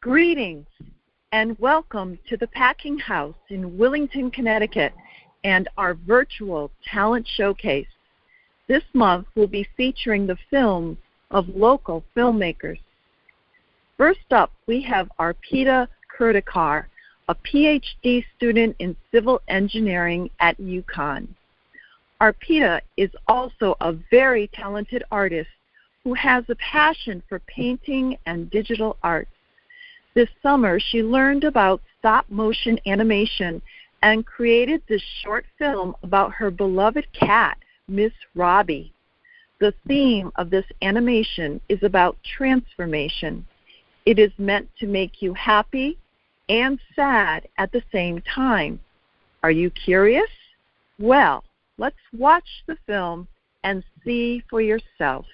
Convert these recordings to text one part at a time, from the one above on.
Greetings and welcome to the Packing House in Willington, Connecticut and our virtual talent showcase. This month we'll be featuring the films of local filmmakers. First up, we have Arpita Kurtikar, a PhD student in civil engineering at UConn. Arpita is also a very talented artist who has a passion for painting and digital arts. This summer, she learned about stop-motion animation and created this short film about her beloved cat, Miss Robbie. The theme of this animation is about transformation. It is meant to make you happy and sad at the same time. Are you curious? Well, let's watch the film and see for yourself.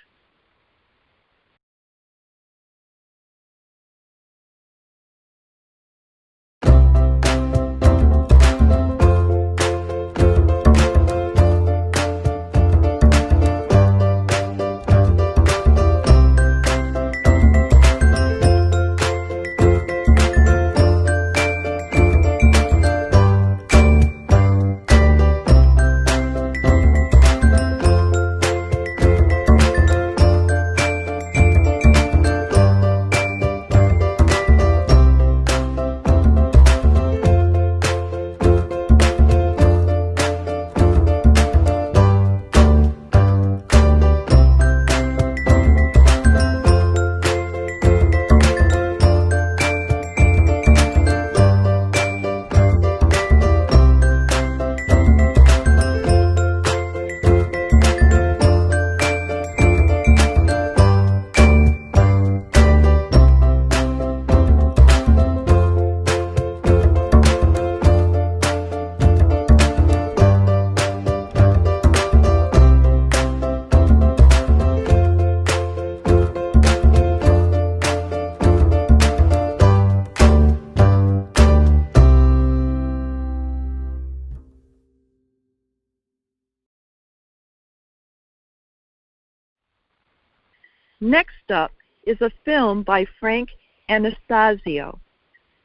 Next up is a film by Frank Anastasio.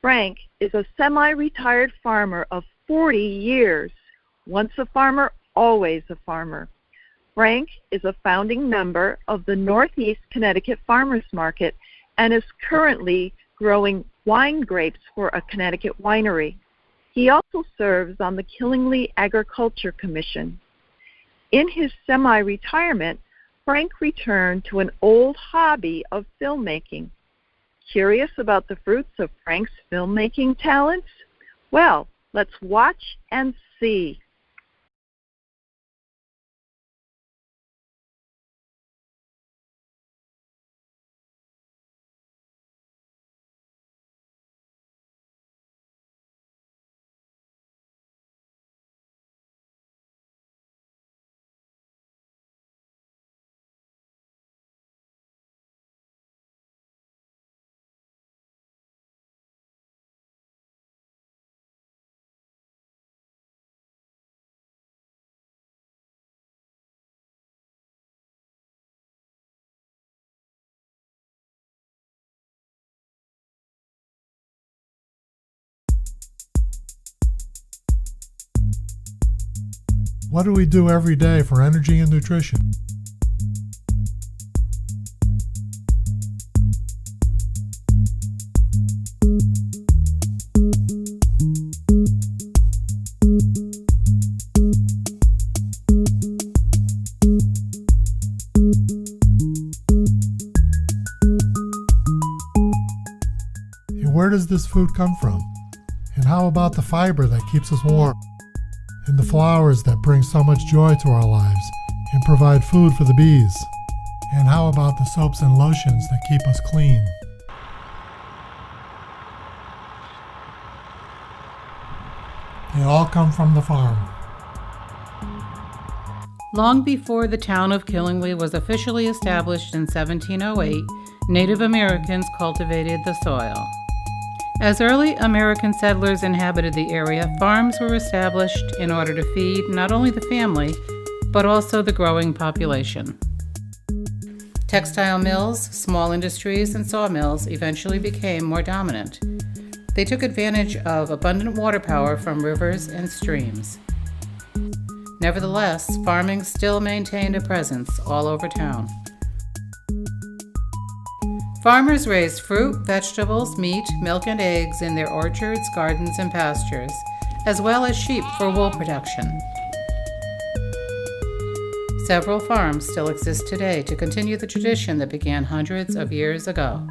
Frank is a semi-retired farmer of 40 years. Once a farmer, always a farmer. Frank is a founding member of the Northeast Connecticut Farmers Market and is currently growing wine grapes for a Connecticut winery. He also serves on the Killingly Agriculture Commission. In his semi-retirement, Frank returned to an old hobby of filmmaking. Curious about the fruits of Frank's filmmaking talents? Well, let's watch and see. What do we do every day for energy and nutrition? And where does this food come from? And how about the fiber that keeps us warm? And the flowers that bring so much joy to our lives and provide food for the bees? And how about the soaps and lotions that keep us clean? They all come from the farm. Long before the town of Killingly was officially established in 1708, Native Americans cultivated the soil. As early American settlers inhabited the area, farms were established in order to feed not only the family, but also the growing population. Textile mills, small industries, and sawmills eventually became more dominant. They took advantage of abundant water power from rivers and streams. Nevertheless, farming still maintained a presence all over town. Farmers raised fruit, vegetables, meat, milk, and eggs in their orchards, gardens, and pastures, as well as sheep for wool production. Several farms still exist today to continue the tradition that began hundreds of years ago.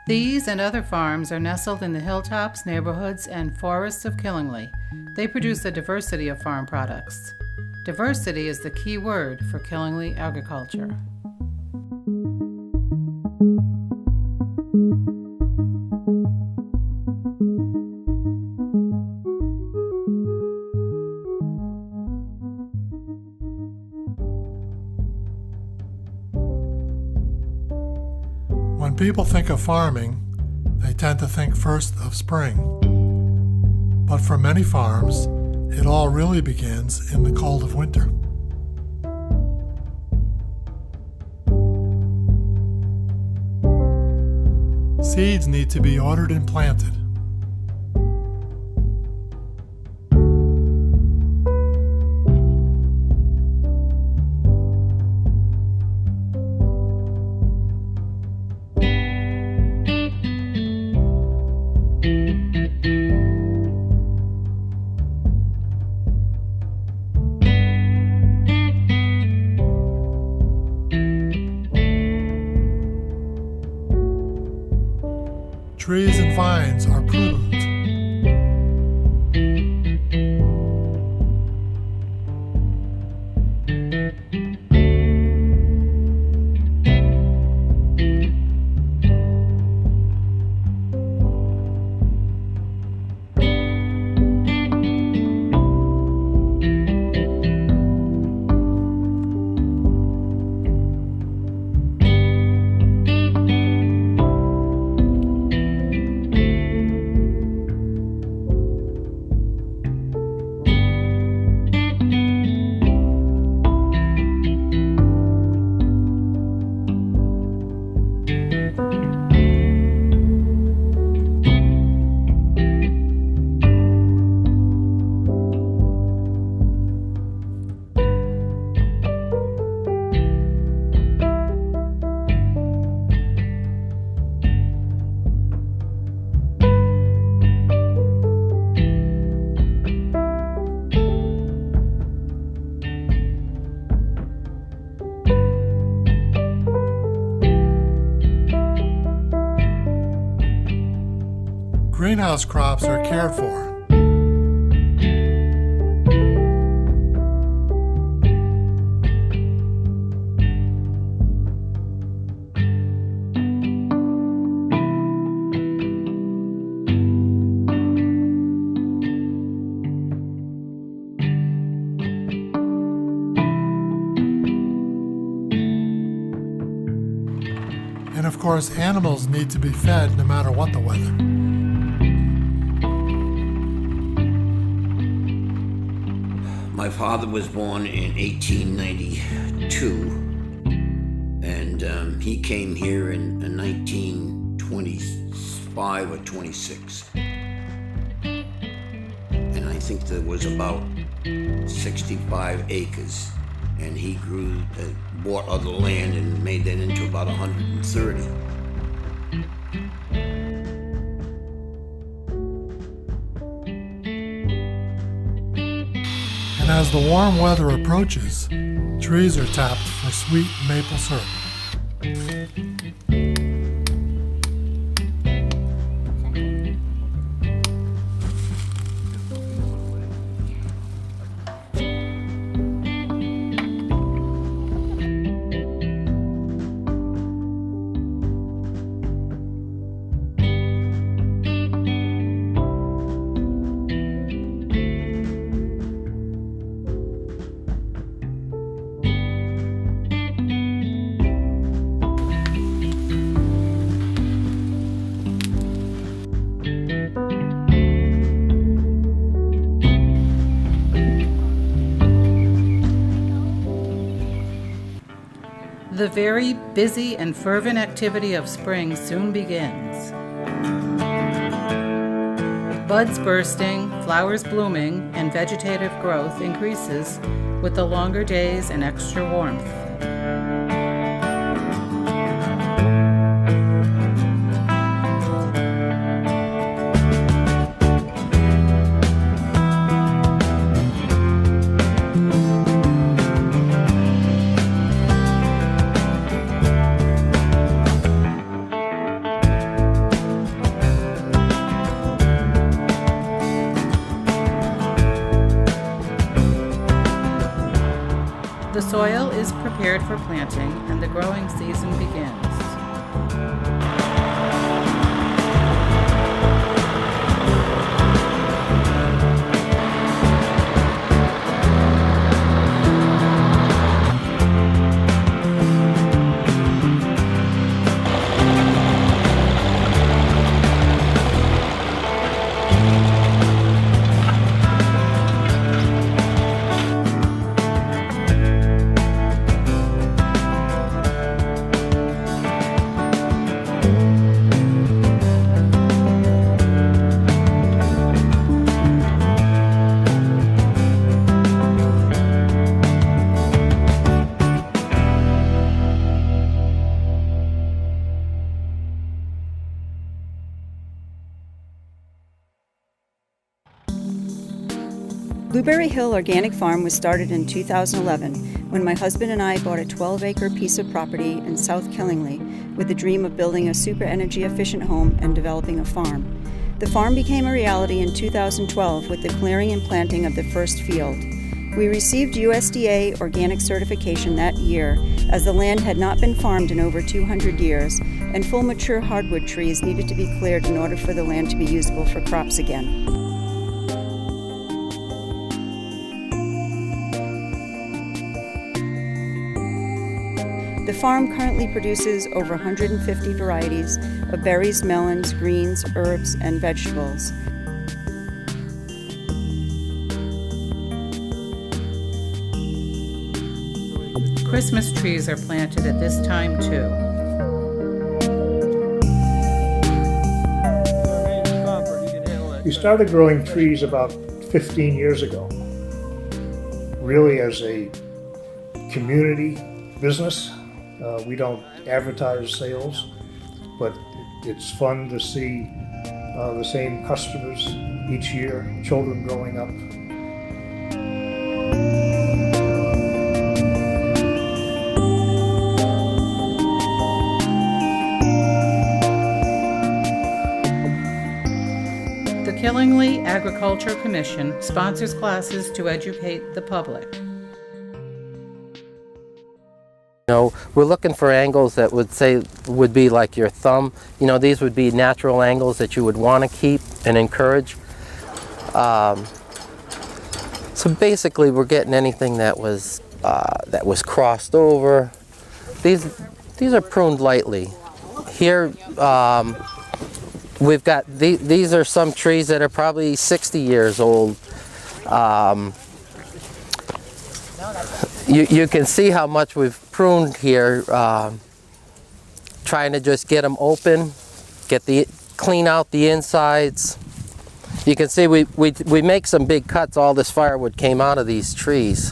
These and other farms are nestled in the hilltops, neighborhoods, and forests of Killingly. They produce a diversity of farm products. Diversity is the key word for Killingly agriculture. When people think of farming, they tend to think first of spring. But for many farms, it all really begins in the cold of winter. Seeds need to be ordered and planted. Trees and vines are pruned. Greenhouse crops are cared for. And of course, animals need to be fed no matter what the weather. My father was born in 1892, and he came here in 1925 or 26. And I think there was about 65 acres, and he bought other land and made that into about 130. And as the warm weather approaches, trees are tapped for sweet maple syrup. The very busy and fervent activity of spring soon begins. Buds bursting, flowers blooming, and vegetative growth increases with the longer days and extra warmth. The soil is prepared for planting and the growing season begins. Blueberry Hill Organic Farm was started in 2011 when my husband and I bought a 12-acre piece of property in South Killingly with the dream of building a super energy efficient home and developing a farm. The farm became a reality in 2012 with the clearing and planting of the first field. We received USDA organic certification that year as the land had not been farmed in over 200 years and full mature hardwood trees needed to be cleared in order for the land to be usable for crops again. The farm currently produces over 150 varieties of berries, melons, greens, herbs, and vegetables. Christmas trees are planted at this time too. We started growing trees about 15 years ago, really as a community business. We don't advertise sales, but it's fun to see the same customers each year, children growing up. The Killingly Agriculture Commission sponsors classes to educate the public. We're looking for angles that would be like your thumb. These would be natural angles that you would want to keep and encourage. So basically, we're getting anything that was crossed over. These are pruned lightly. Here, we've got these are some trees that are probably 60 years old. You can see how much we've pruned here, trying to just get them open, clean out the insides. You can see we make some big cuts. All this firewood came out of these trees.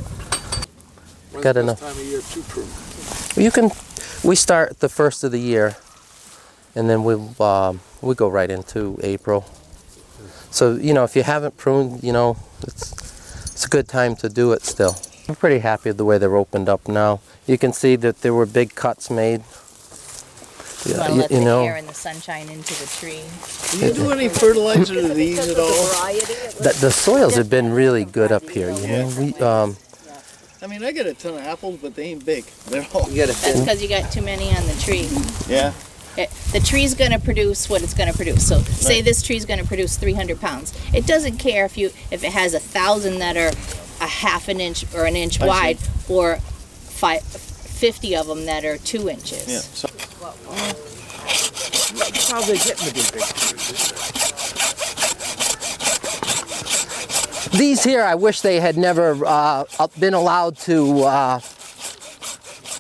When's the best time of year to prune? We start the first of the year, and then we go right into April. So if you haven't pruned, it's a good time to do it still. I'm pretty happy with the way they're opened up now. You can see that there were big cuts made. You want to let the air and the sunshine into the tree. Do you do any fertilizer to these at all? The soils have been really good up here. I mean, I get a ton of apples, but they ain't big. They're all. That's because you got too many on the tree. Yeah. The tree's going to produce what it's going to produce. So say this tree's going to produce 300 pounds. It doesn't care if it has 1,000 that are a half an inch or an inch wide, or 50 of them that are 2 inches. Yeah. So, probably getting to be big. These here, I wish they had never been allowed to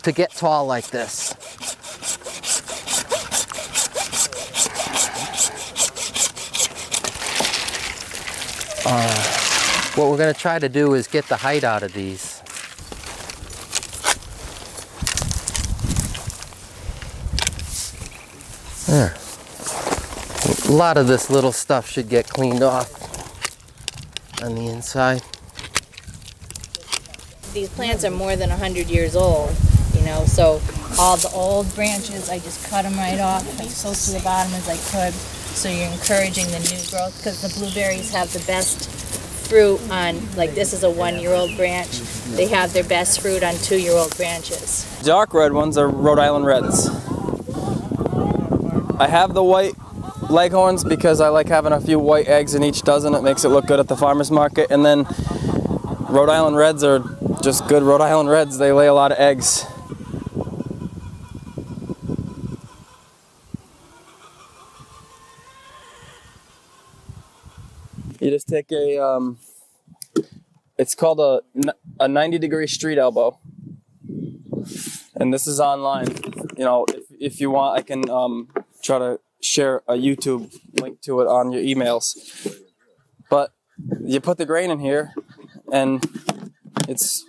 to get tall like this. What we're going to try to do is get the height out of these. There. A lot of this little stuff should get cleaned off on the inside. These plants are more than 100 years old, you know, so all the old branches, I just cut them right off as close to the bottom as I could. So you're encouraging the new growth, because the blueberries have the best fruit on, like this is a 1-year-old branch. They have their best fruit on 2-year-old branches. Dark red ones are Rhode Island Reds. I have the white leghorns because I like having a few white eggs in each dozen. It makes it look good at the farmer's market. And then Rhode Island Reds are just good Rhode Island Reds. They lay a lot of eggs. You just take a, it's called a 90-degree street elbow. And this is online. You know, if you want, I can try to share a YouTube link to it on your emails. But you put the grain in here, and it's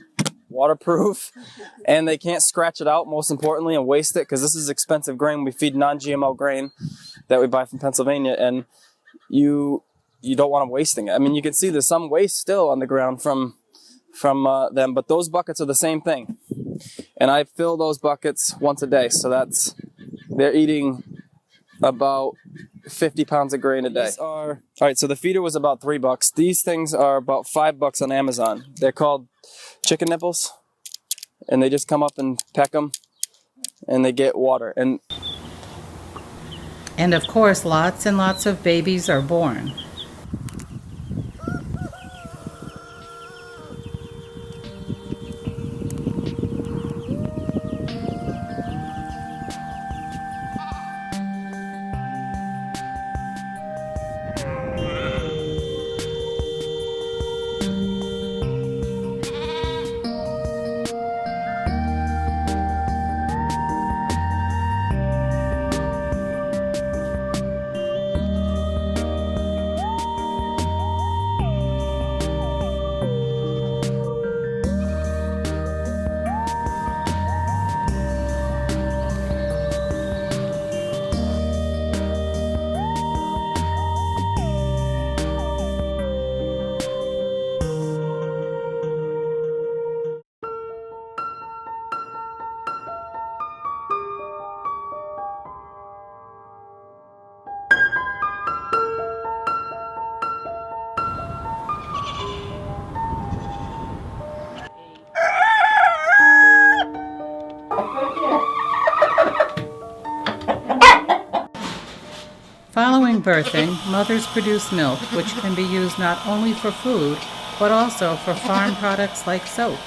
waterproof, and they can't scratch it out, most importantly, and waste it, because this is expensive grain. We feed non-GMO grain that we buy from Pennsylvania, and you don't want them wasting it. I mean, you can see there's some waste still on the ground from them, but those buckets are the same thing. And I fill those buckets once a day, so they're eating about 50 pounds of grain a day. All right, so the feeder was about $3. These things are about $5 on Amazon. They're called chicken nipples, and they just come up and peck them, and they get water. And of course, lots and lots of babies are born. Following birthing, mothers produce milk, which can be used not only for food, but also for farm products like soap.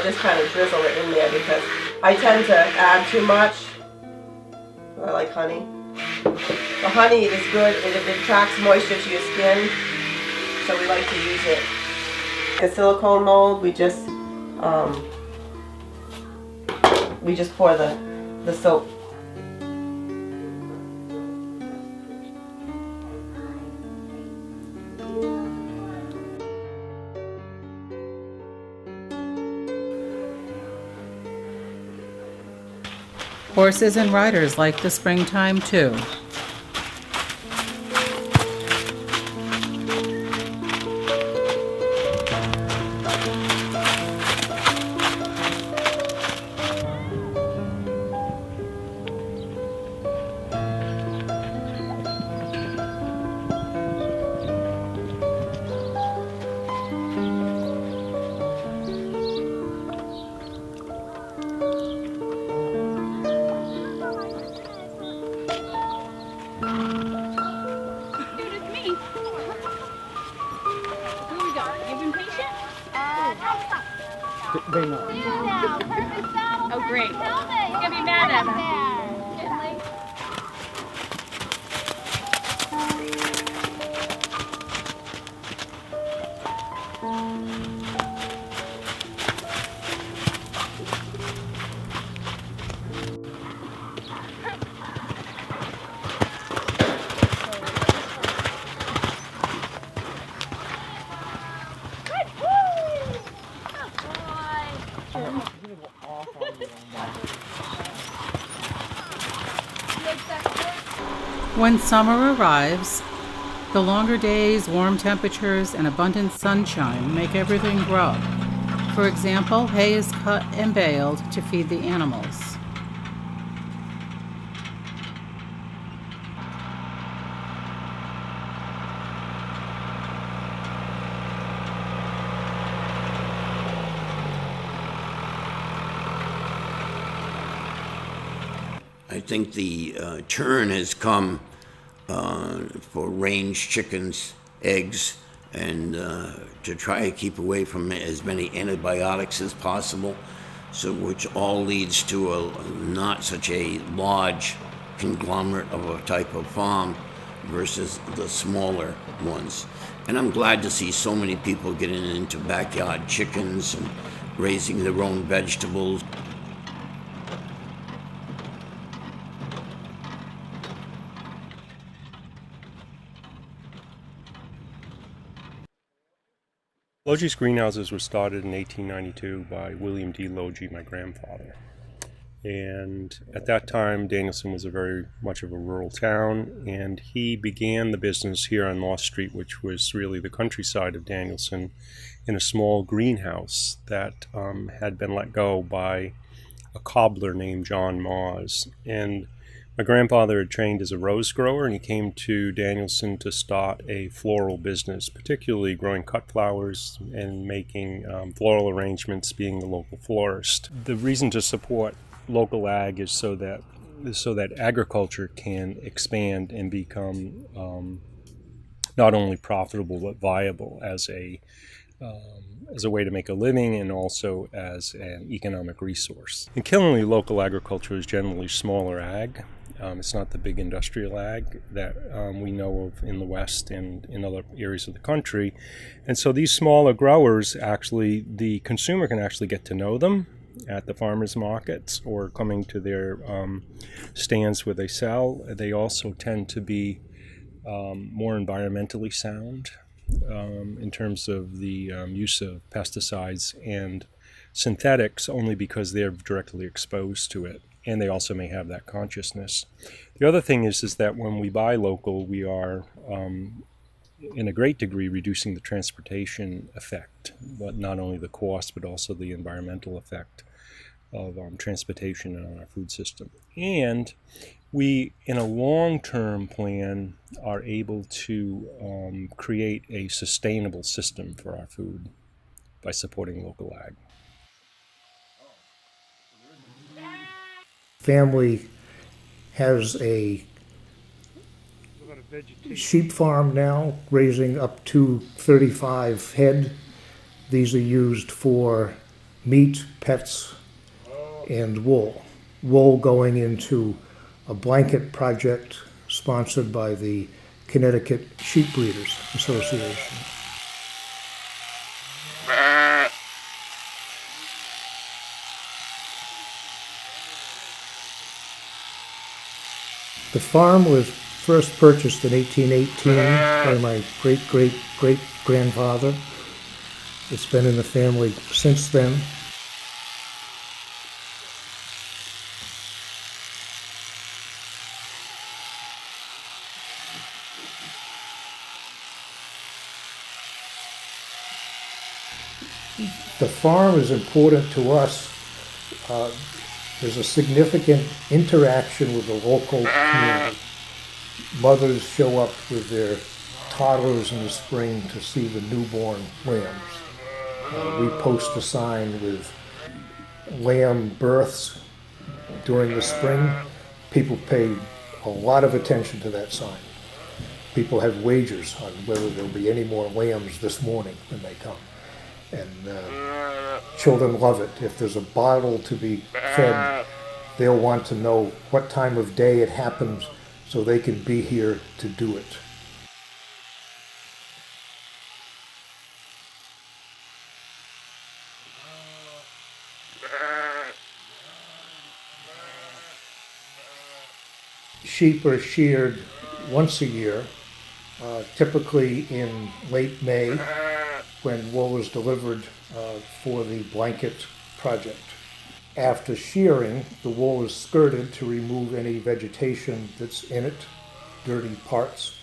Just kind of drizzle it in there because I tend to add too much. I like honey. The honey is good, it attracts moisture to your skin, so we like to use it. The silicone mold, we just pour the soap. Horses and riders like the springtime too. Oh, great. He's gonna be mad at us. Gently. When summer arrives, the longer days, warm temperatures, and abundant sunshine make everything grow. For example, hay is cut and baled to feed the animals. I think the turn has come for range chickens, eggs, and to try to keep away from as many antibiotics as possible, so which all leads to not such a large conglomerate of a type of farm versus the smaller ones. And I'm glad to see so many people getting into backyard chickens and raising their own vegetables. Logie's greenhouses were started in 1892 by William D. Logie, my grandfather. And at that time, Danielson was very much of a rural town, and he began the business here on North Street, which was really the countryside of Danielson, in a small greenhouse that had been let go by a cobbler named John Mawes. And my grandfather had trained as a rose grower, and he came to Danielson to start a floral business, particularly growing cut flowers and making floral arrangements, being the local florist. The reason to support local ag is so that agriculture can expand and become not only profitable but viable as a way to make a living and also as an economic resource. In Killingly, local agriculture is generally smaller ag. It's not the big industrial ag that we know of in the West and in other areas of the country. And so these smaller growers, actually, the consumer can actually get to know them at the farmers markets or coming to their stands where they sell. They also tend to be more environmentally sound in terms of the use of pesticides and synthetics, only because they're directly exposed to it. And they also may have that consciousness. The other thing is that when we buy local, we are, in a great degree, reducing the transportation effect, but not only the cost, but also the environmental effect of transportation on our food system. And we, in a long-term plan, are able to create a sustainable system for our food by supporting local ag. Family has a sheep farm now, raising up to 35 head. These are used for meat, pets, and wool. Wool going into a blanket project sponsored by the Connecticut Sheep Breeders Association. The farm was first purchased in 1818 by my great-great-great-grandfather. It's been in the family since then. The farm is important to us. There's a significant interaction with the local community. Mothers show up with their toddlers in the spring to see the newborn lambs. We post a sign with lamb births during the spring. People pay a lot of attention to that sign. People have wagers on whether there'll be any more lambs this morning when they come. And children love it. If there's a bottle to be fed, they'll want to know what time of day it happens so they can be here to do it. Sheep are sheared once a year, typically in late May, when wool is delivered for the blanket project. After shearing, the wool is skirted to remove any vegetation that's in it, dirty parts.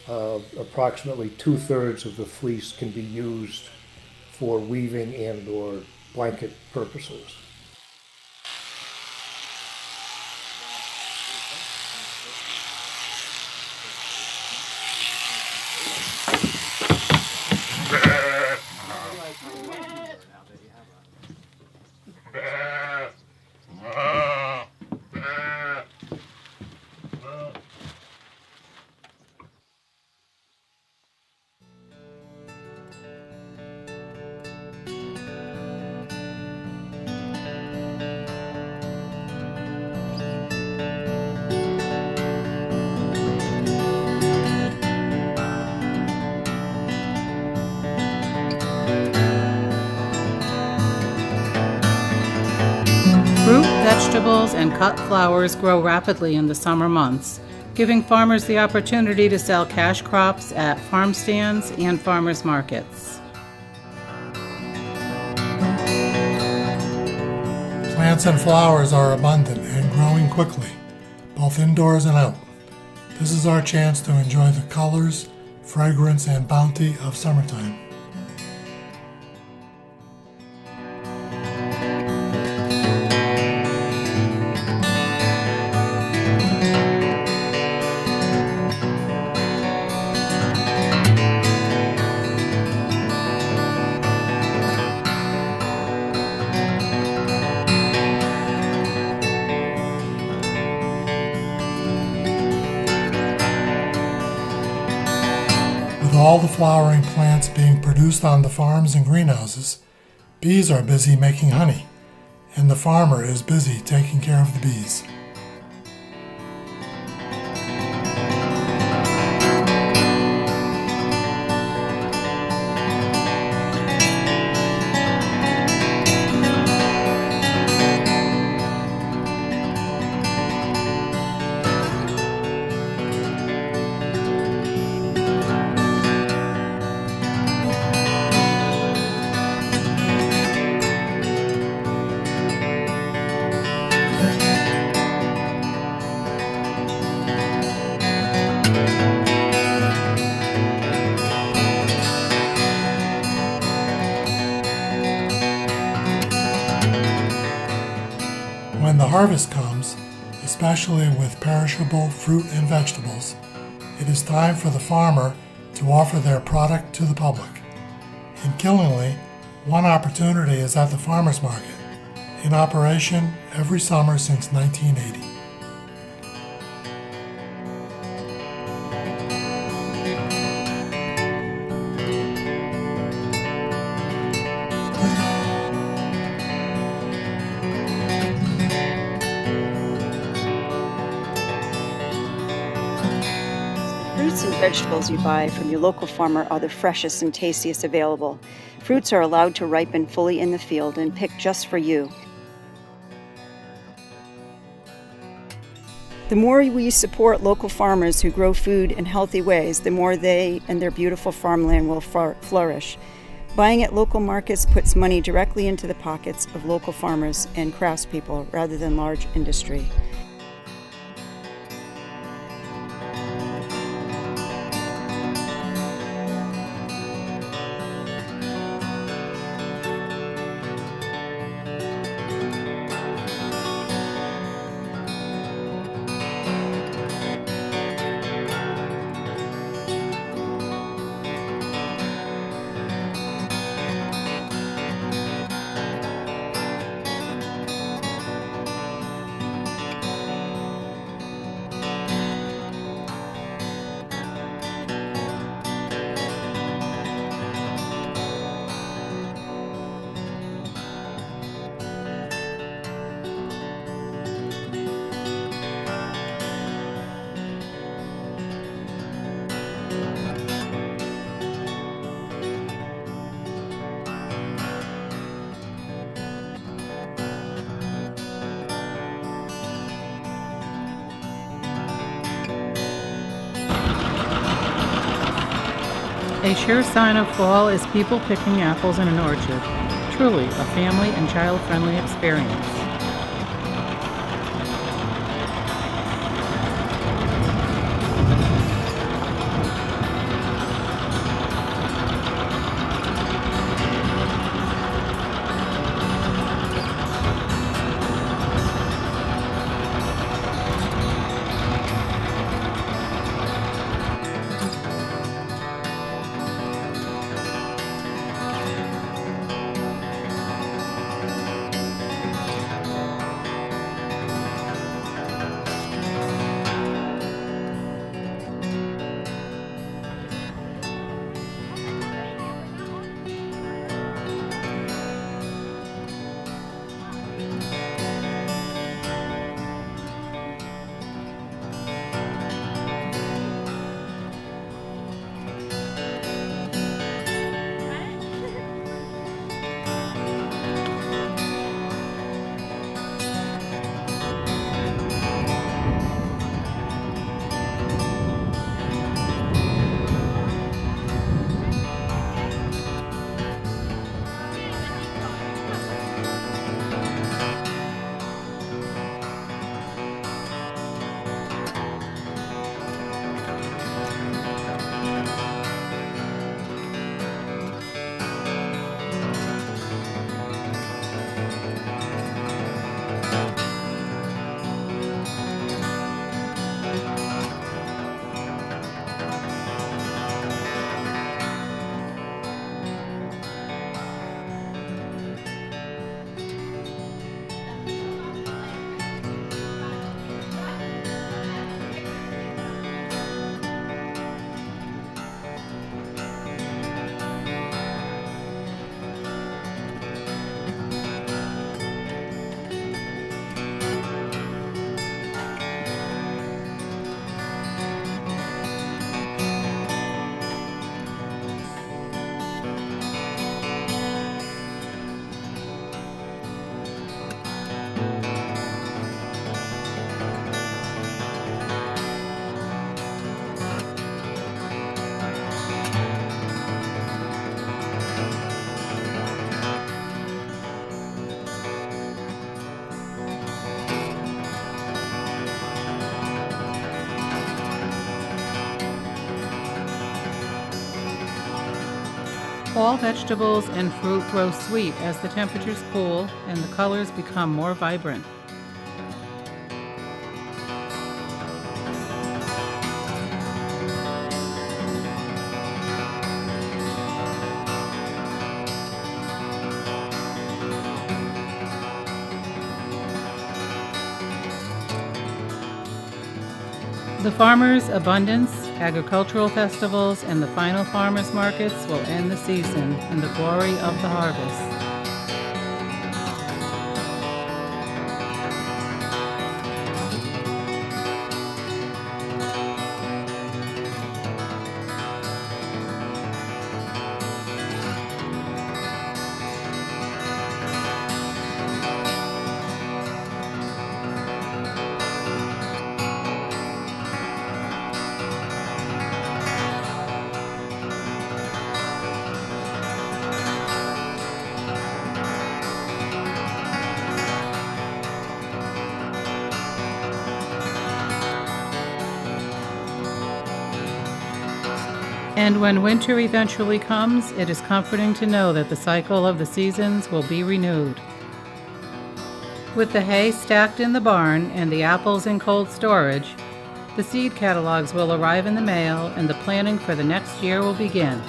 Approximately 2/3 of the fleece can be used for weaving and or blanket purposes. Fruit, vegetables, and cut flowers grow rapidly in the summer months, giving farmers the opportunity to sell cash crops at farm stands and farmers markets. Plants and flowers are abundant and growing quickly, both indoors and out. This is our chance to enjoy the colors, fragrance, and bounty of summertime. With all the flowering plants being produced on the farms and greenhouses, bees are busy making honey, and the farmer is busy taking care of the bees. When the harvest comes, especially with perishable fruit and vegetables, it is time for the farmer to offer their product to the public. In Killingly, one opportunity is at the farmers market, in operation every summer since 1980. Fruits and vegetables you buy from your local farmer are the freshest and tastiest available. Fruits are allowed to ripen fully in the field and picked just for you. The more we support local farmers who grow food in healthy ways, the more they and their beautiful farmland will flourish. Buying at local markets puts money directly into the pockets of local farmers and craftspeople rather than large industry. A sure sign of fall is people picking apples in an orchard. Truly a family and child-friendly experience. Fall vegetables and fruit grow sweet as the temperatures cool and the colors become more vibrant. The farmers' abundance, agricultural festivals, and the final farmers' markets will end the season in the glory of the harvest. And when winter eventually comes, it is comforting to know that the cycle of the seasons will be renewed. With the hay stacked in the barn and the apples in cold storage, the seed catalogs will arrive in the mail and the planning for the next year will begin.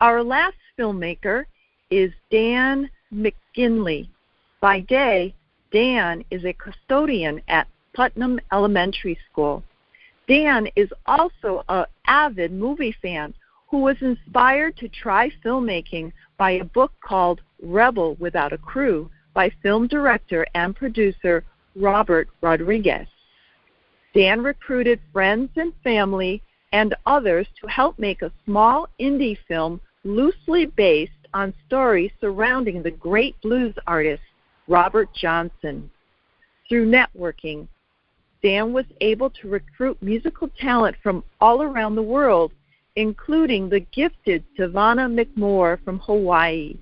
Our last filmmaker is Dan McGinley. By day, Dan is a custodian at Putnam Elementary School. Dan is also an avid movie fan who was inspired to try filmmaking by a book called Rebel Without a Crew by film director and producer Robert Rodriguez. Dan recruited friends and family and others to help make a small indie film loosely based on stories surrounding the great blues artist Robert Johnson. Through networking, Dan was able to recruit musical talent from all around the world, including the gifted Savannah McMore from Hawaii.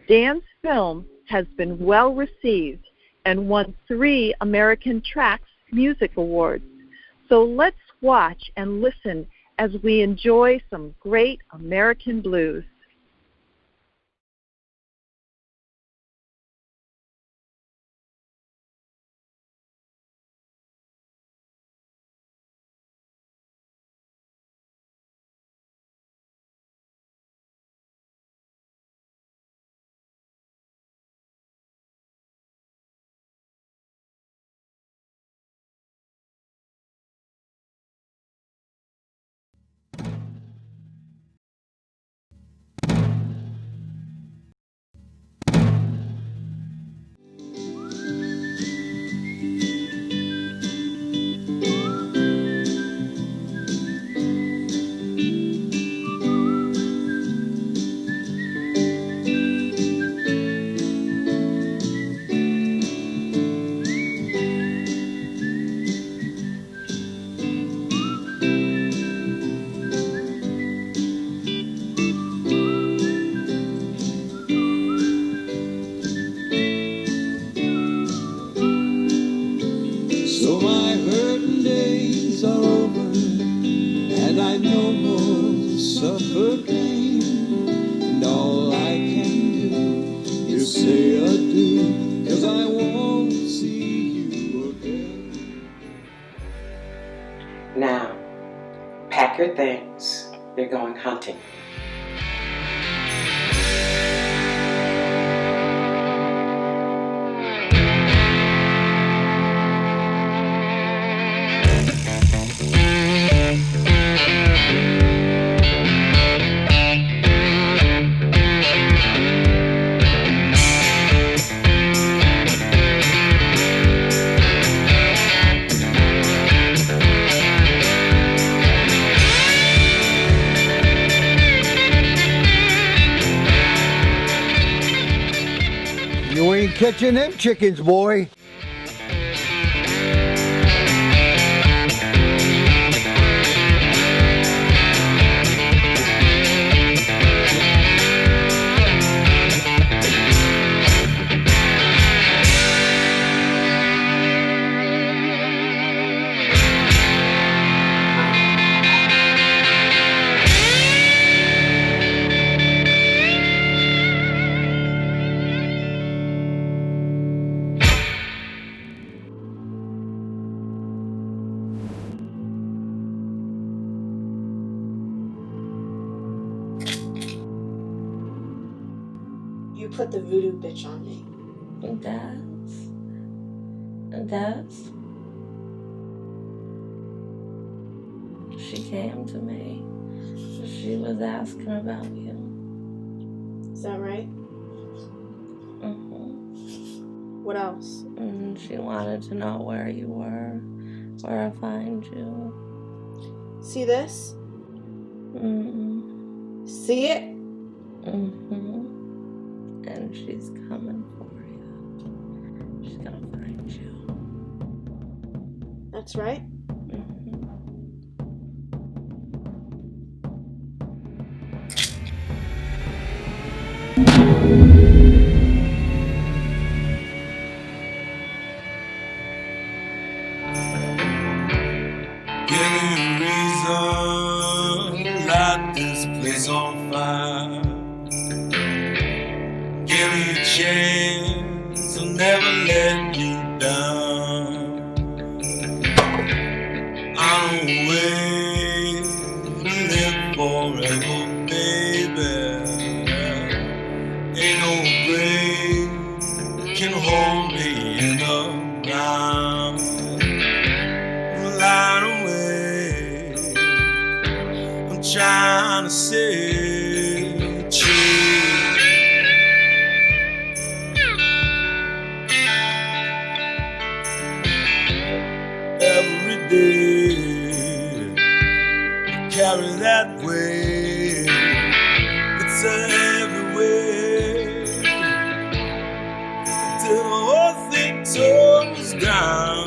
Dan's film has been well received and won 3 American Tracks Music Awards. So let's watch and listen as we enjoy some great American blues. So my hurting days are over, and I no more suffer pain. And all I can do is say adieu, 'cause I won't see you again. Now, pack your things. You're going hunting. You ain't catching them chickens, boy. You put the voodoo bitch on me. It does. It does. She came to me. She was asking about you. Is that right? Mm-hmm. What else? And she wanted to know where you were, where to find you. See this? Mm-hmm. See it? Mm-hmm. And she's coming for you. She's gonna find you. That's right. Give me a reason to light this place on fire. Give me a chance, I'll never let you down. I don't wait to live forever, baby. hold me in the ground. Light away, I'm trying to set you. Every day, carry that weight. It's a heavy weight till the whole thing tumbles down.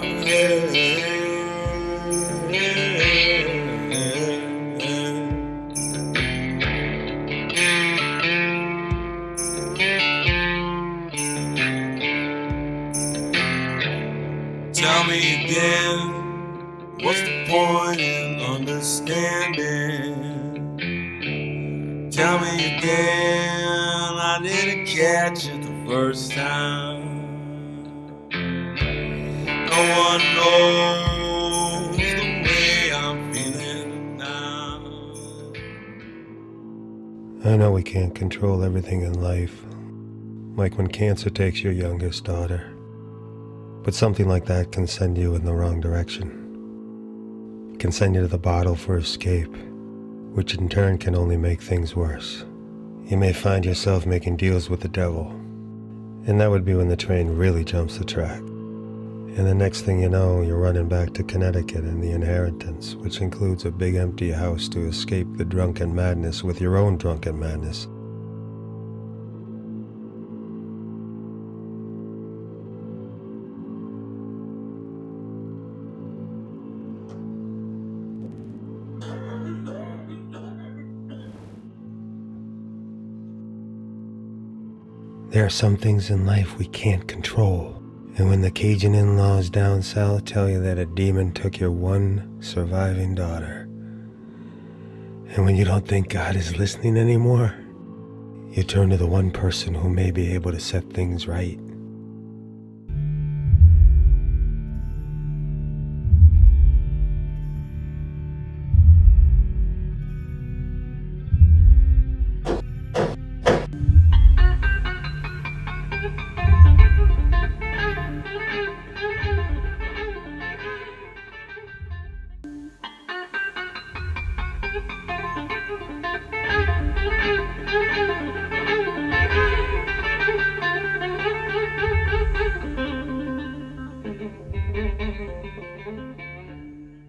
Tell me again, what's the point in understanding? Tell me again, I didn't catch it the first time. No one knows the way I'm feeling now. I know we can't control everything in life, like when cancer takes your youngest daughter. But something like that can send you in the wrong direction. It can send you to the bottle for escape, which in turn can only make things worse. You may find yourself making deals with the devil, and that would be when the train really jumps the track. And the next thing you know, you're running back to Connecticut and the inheritance, which includes a big empty house to escape the drunken madness with your own drunken madness. There are some things in life we can't control. And when the Cajun in-laws down south tell you that a demon took your one surviving daughter, and when you don't think God is listening anymore, you turn to the one person who may be able to set things right.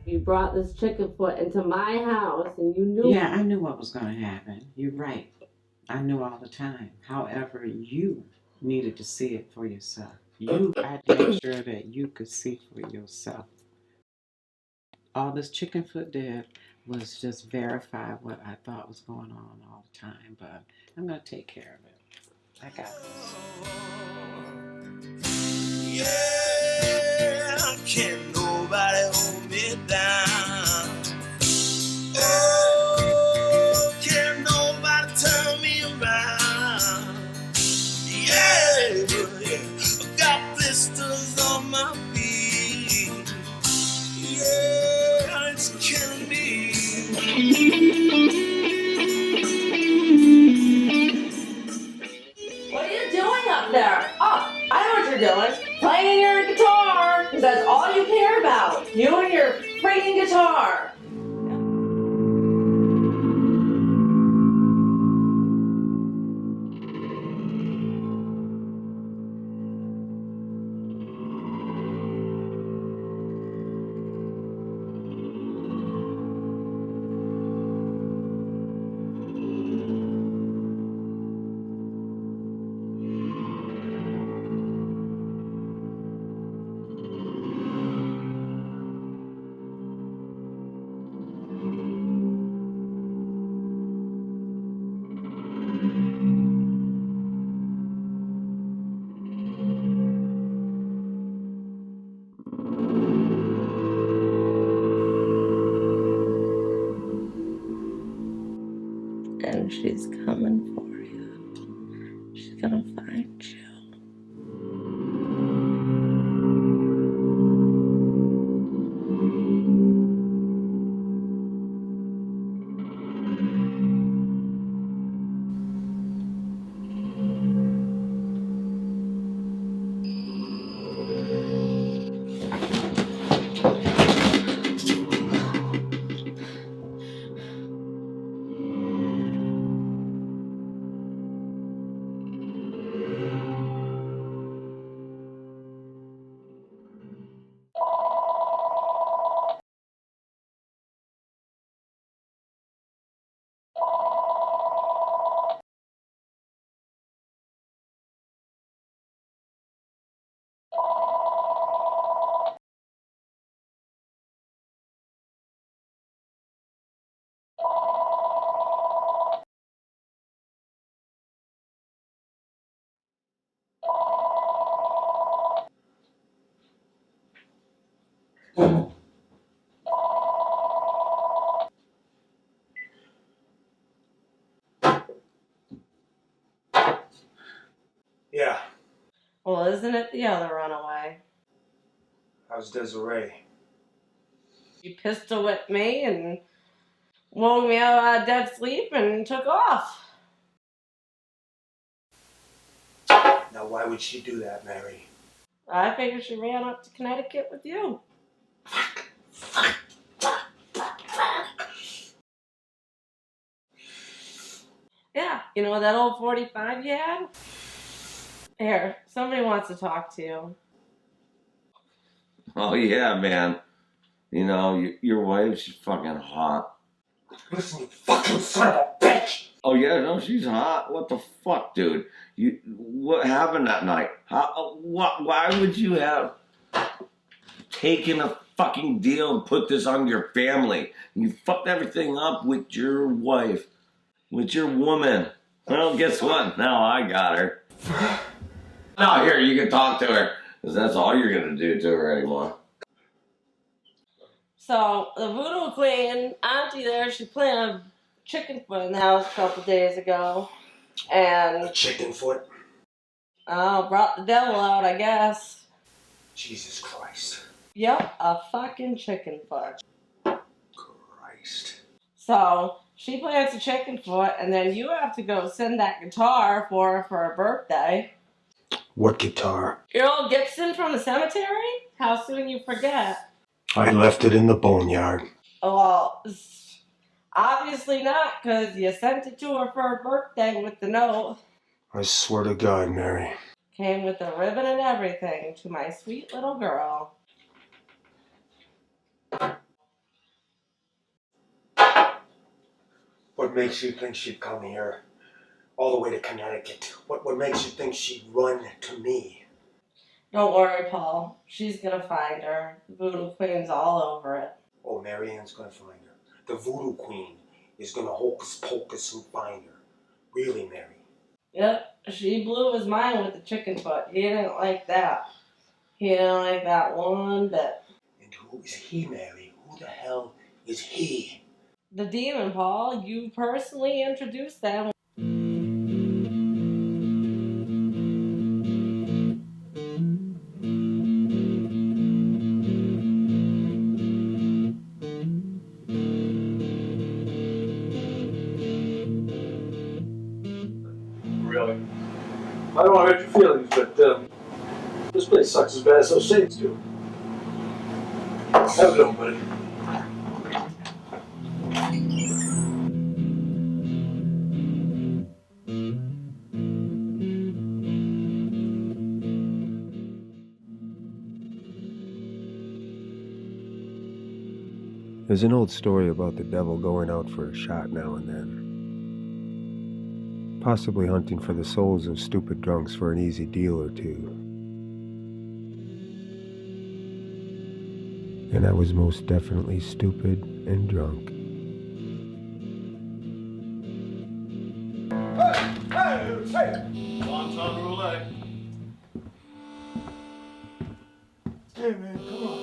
You brought this chicken foot into my house and you knew. Yeah, I knew what was going to happen. You're right. I knew all the time. However, you needed to see it for yourself. You had to make sure that you could see for yourself. All this chicken foot did was just verify what I thought was going on all the time. But I'm going to take care of it. I got this. Yeah, can't nobody hold me down. Oh, can't nobody turn me around. Yeah, I got blisters on my feet. Yeah, it's killing me. What are you doing up there? Oh, I know what you're doing. Playing your guitar, because that's all you care about. You and your freaking guitar. And she's coming for you. She's gonna find you. Yeah. Well, isn't it the other runaway? How's Desiree? She pistol whipped me and woke me out of dead sleep and took off. Now, why would she do that, Mary? I figured she ran up to Connecticut with you. Yeah, you know that old 45 you had? Here, somebody wants to talk to you. Oh yeah, man. You know, your wife, she's fucking hot. Listen, you fucking son of a bitch! Oh yeah, no, she's hot. What the fuck, dude? What happened that night? Why would you have taken a fucking deal and put this on your family? You fucked everything up with your wife, with your woman. Well, guess what? Now I got her. Now here, you can talk to her, because that's all you're gonna do to her anymore. So, the voodoo queen, auntie there, she planted a chicken foot in the house a couple days ago. And... A chicken foot? Oh, brought the devil out, I guess. Jesus Christ. Yep, a fucking chicken foot. Christ. So, she plants a chicken foot, and then you have to go send that guitar for her for her birthday. What guitar? Your old Gibson from the cemetery? How soon you forget? I left it in the boneyard. Well, obviously not, because you sent it to her for her birthday with the note. I swear to God, Mary. Came with a ribbon and everything to my sweet little girl. What makes you think she'd come here? All the way to Connecticut. What makes you think she'd run to me? Don't worry, Paul. She's gonna find her. The voodoo queen's all over it. Oh, Mary Ann's gonna find her. The voodoo queen is gonna hocus pocus and find her. Really, Mary? Yep, she blew his mind with the chicken foot. He didn't like that. He didn't like that one bit. And who is he, Mary? Who the hell is he? The demon, Paul. You personally introduced them. Really. I don't want to hurt your feelings, but this place sucks as bad as those Saints do. Have a good one, buddy. There's an old story about the devil going out for a shot now and then. Possibly hunting for the souls of stupid drunks for an easy deal or two. And I was most definitely stupid and drunk. Hey! Wonton roulette. Hey, man, come on.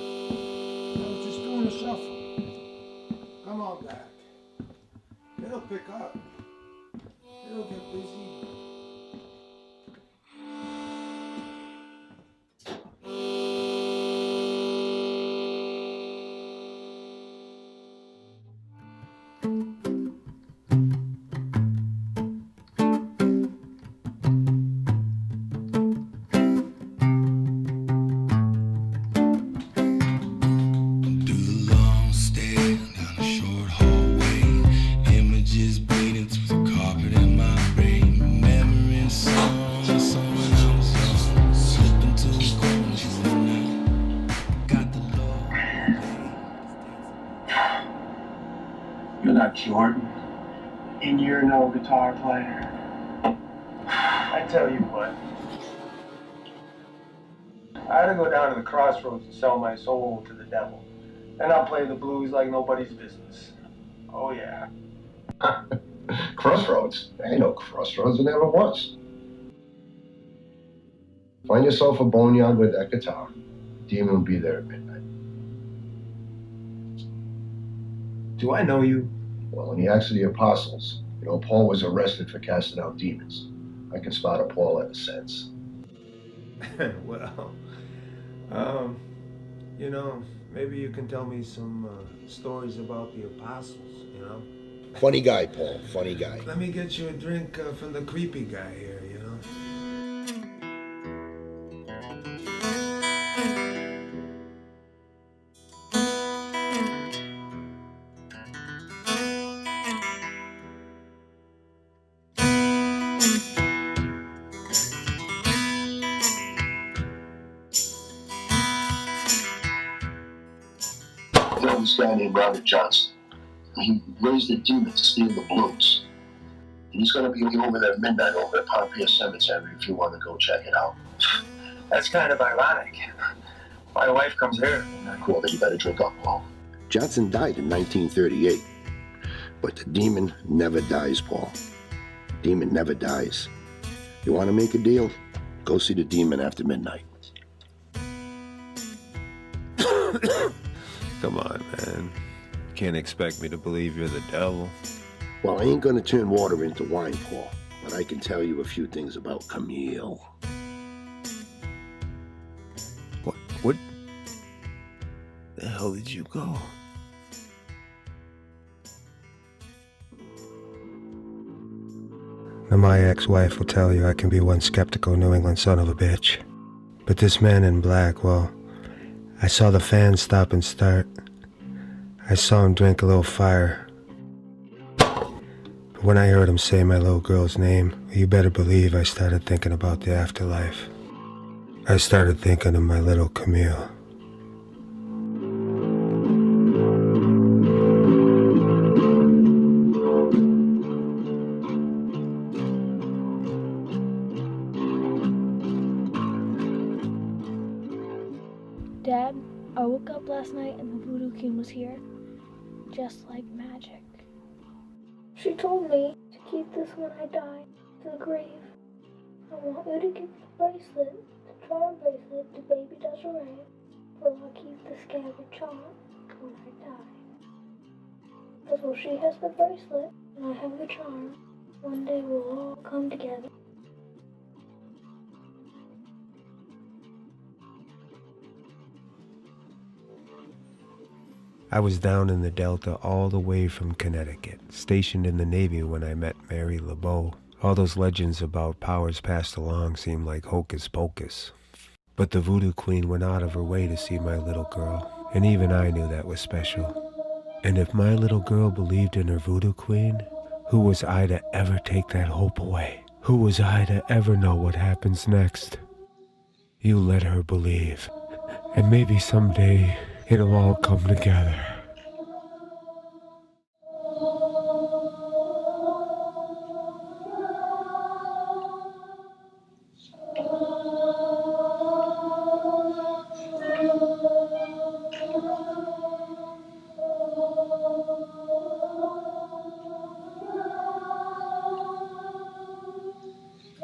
I was just doing a shuffle. Come on back. It'll pick up. It'll get busy. You're not Jordan, and you're no guitar player. I tell you what, I had to go down to the crossroads and sell my soul to the devil. Then I'll play the blues like nobody's business. Oh yeah. Crossroads? There ain't no crossroads, there never was. Find yourself a boneyard with that guitar. Demon will be there at midnight. Do I know you? Well, in the Acts of the Apostles, you know, Paul was arrested for casting out demons. I can spot a Paul ever since. Well, you know, maybe you can tell me some stories about the apostles, you know? Funny guy, Paul. Funny guy. Let me get you a drink from the creepy guy here, you know? There's this guy named Robert Johnson. He raised a demon to steal the blues. He's going to be over there at midnight over at Pompeii Cemetery if you want to go check it out. That's kind of ironic. My wife comes here. Cool, then you better drink up, Paul. Johnson died in 1938. But the demon never dies, Paul. Demon never dies. You want to make a deal? Go see the demon after midnight. Come on, man. You can't expect me to believe you're the devil. Well, I ain't gonna turn water into wine, Paul, but I can tell you a few things about Camille. What the hell did you go? Now, my ex-wife will tell you I can be one skeptical New England son of a bitch. But this man in black, well, I saw the fan stop and start. I saw him drink a little fire. But when I heard him say my little girl's name, you better believe I started thinking about the afterlife. I started thinking of my little Camille. Dad, I woke up last night and the Voodoo King was here, just like magic. She told me to keep this when I die, to the grave. I want you to give the bracelet, the charm bracelet, to baby Desiree, but I'll keep the scabbard charm when I die. Because while she has the bracelet and I have the charm, one day we'll all come together. I was down in the Delta all the way from Connecticut, stationed in the Navy when I met Mary LeBeau. All those legends about powers passed along seemed like hocus pocus. But the Voodoo Queen went out of her way to see my little girl, and even I knew that was special. And if my little girl believed in her Voodoo Queen, who was I to ever take that hope away? Who was I to ever know what happens next? You let her believe, and maybe someday it'll all come together.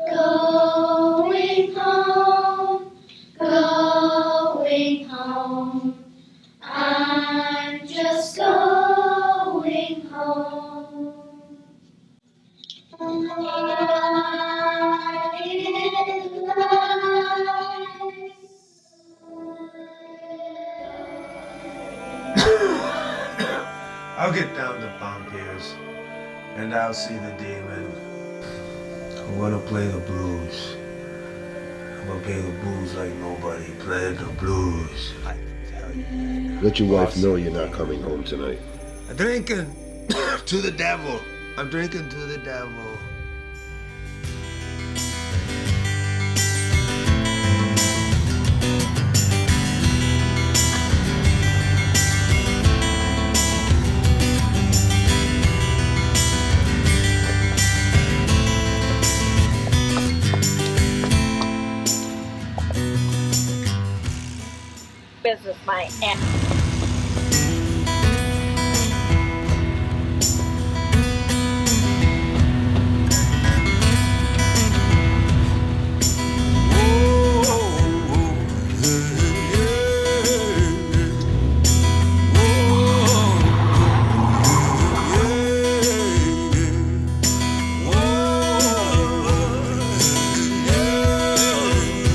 Going home, going home. I'm just going home. I'll get down to Pompeii's, and I'll see the demon. I'm gonna play the blues. I'm gonna play the blues like nobody played the blues. I tell you. Let your wife know you're not coming home tonight. I'm drinking to the devil. I'm drinking to the devil. Business, my ex.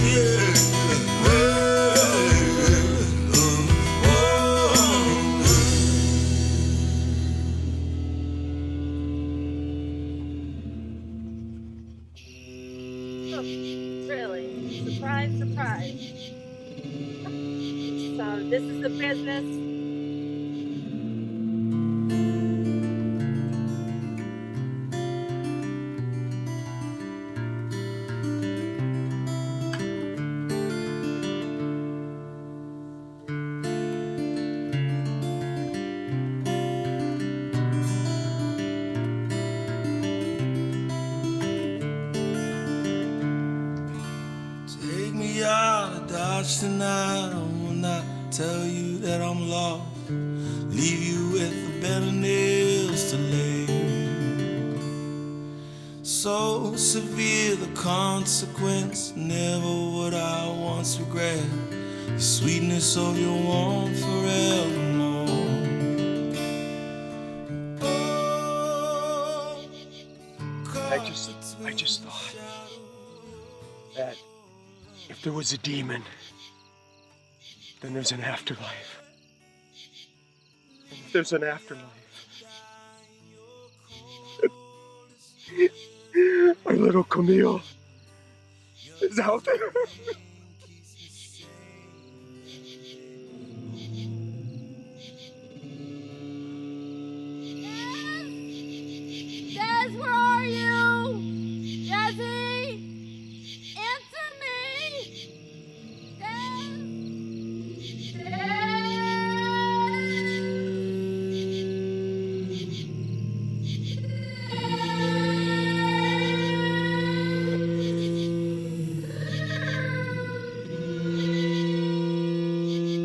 Yeah. really. Surprise, surprise. So this is the business. Take me out of Dodge tonight. I will not tell you that I'm lost. Leave you with the better nails to lay. So severe the consequence, never would I once regret the sweetness of your warmth forevermore. I just thought that if there was a demon, then there's an afterlife. And if there's an afterlife, our little Camille is out there. Des, where are you? Desi? Answer me!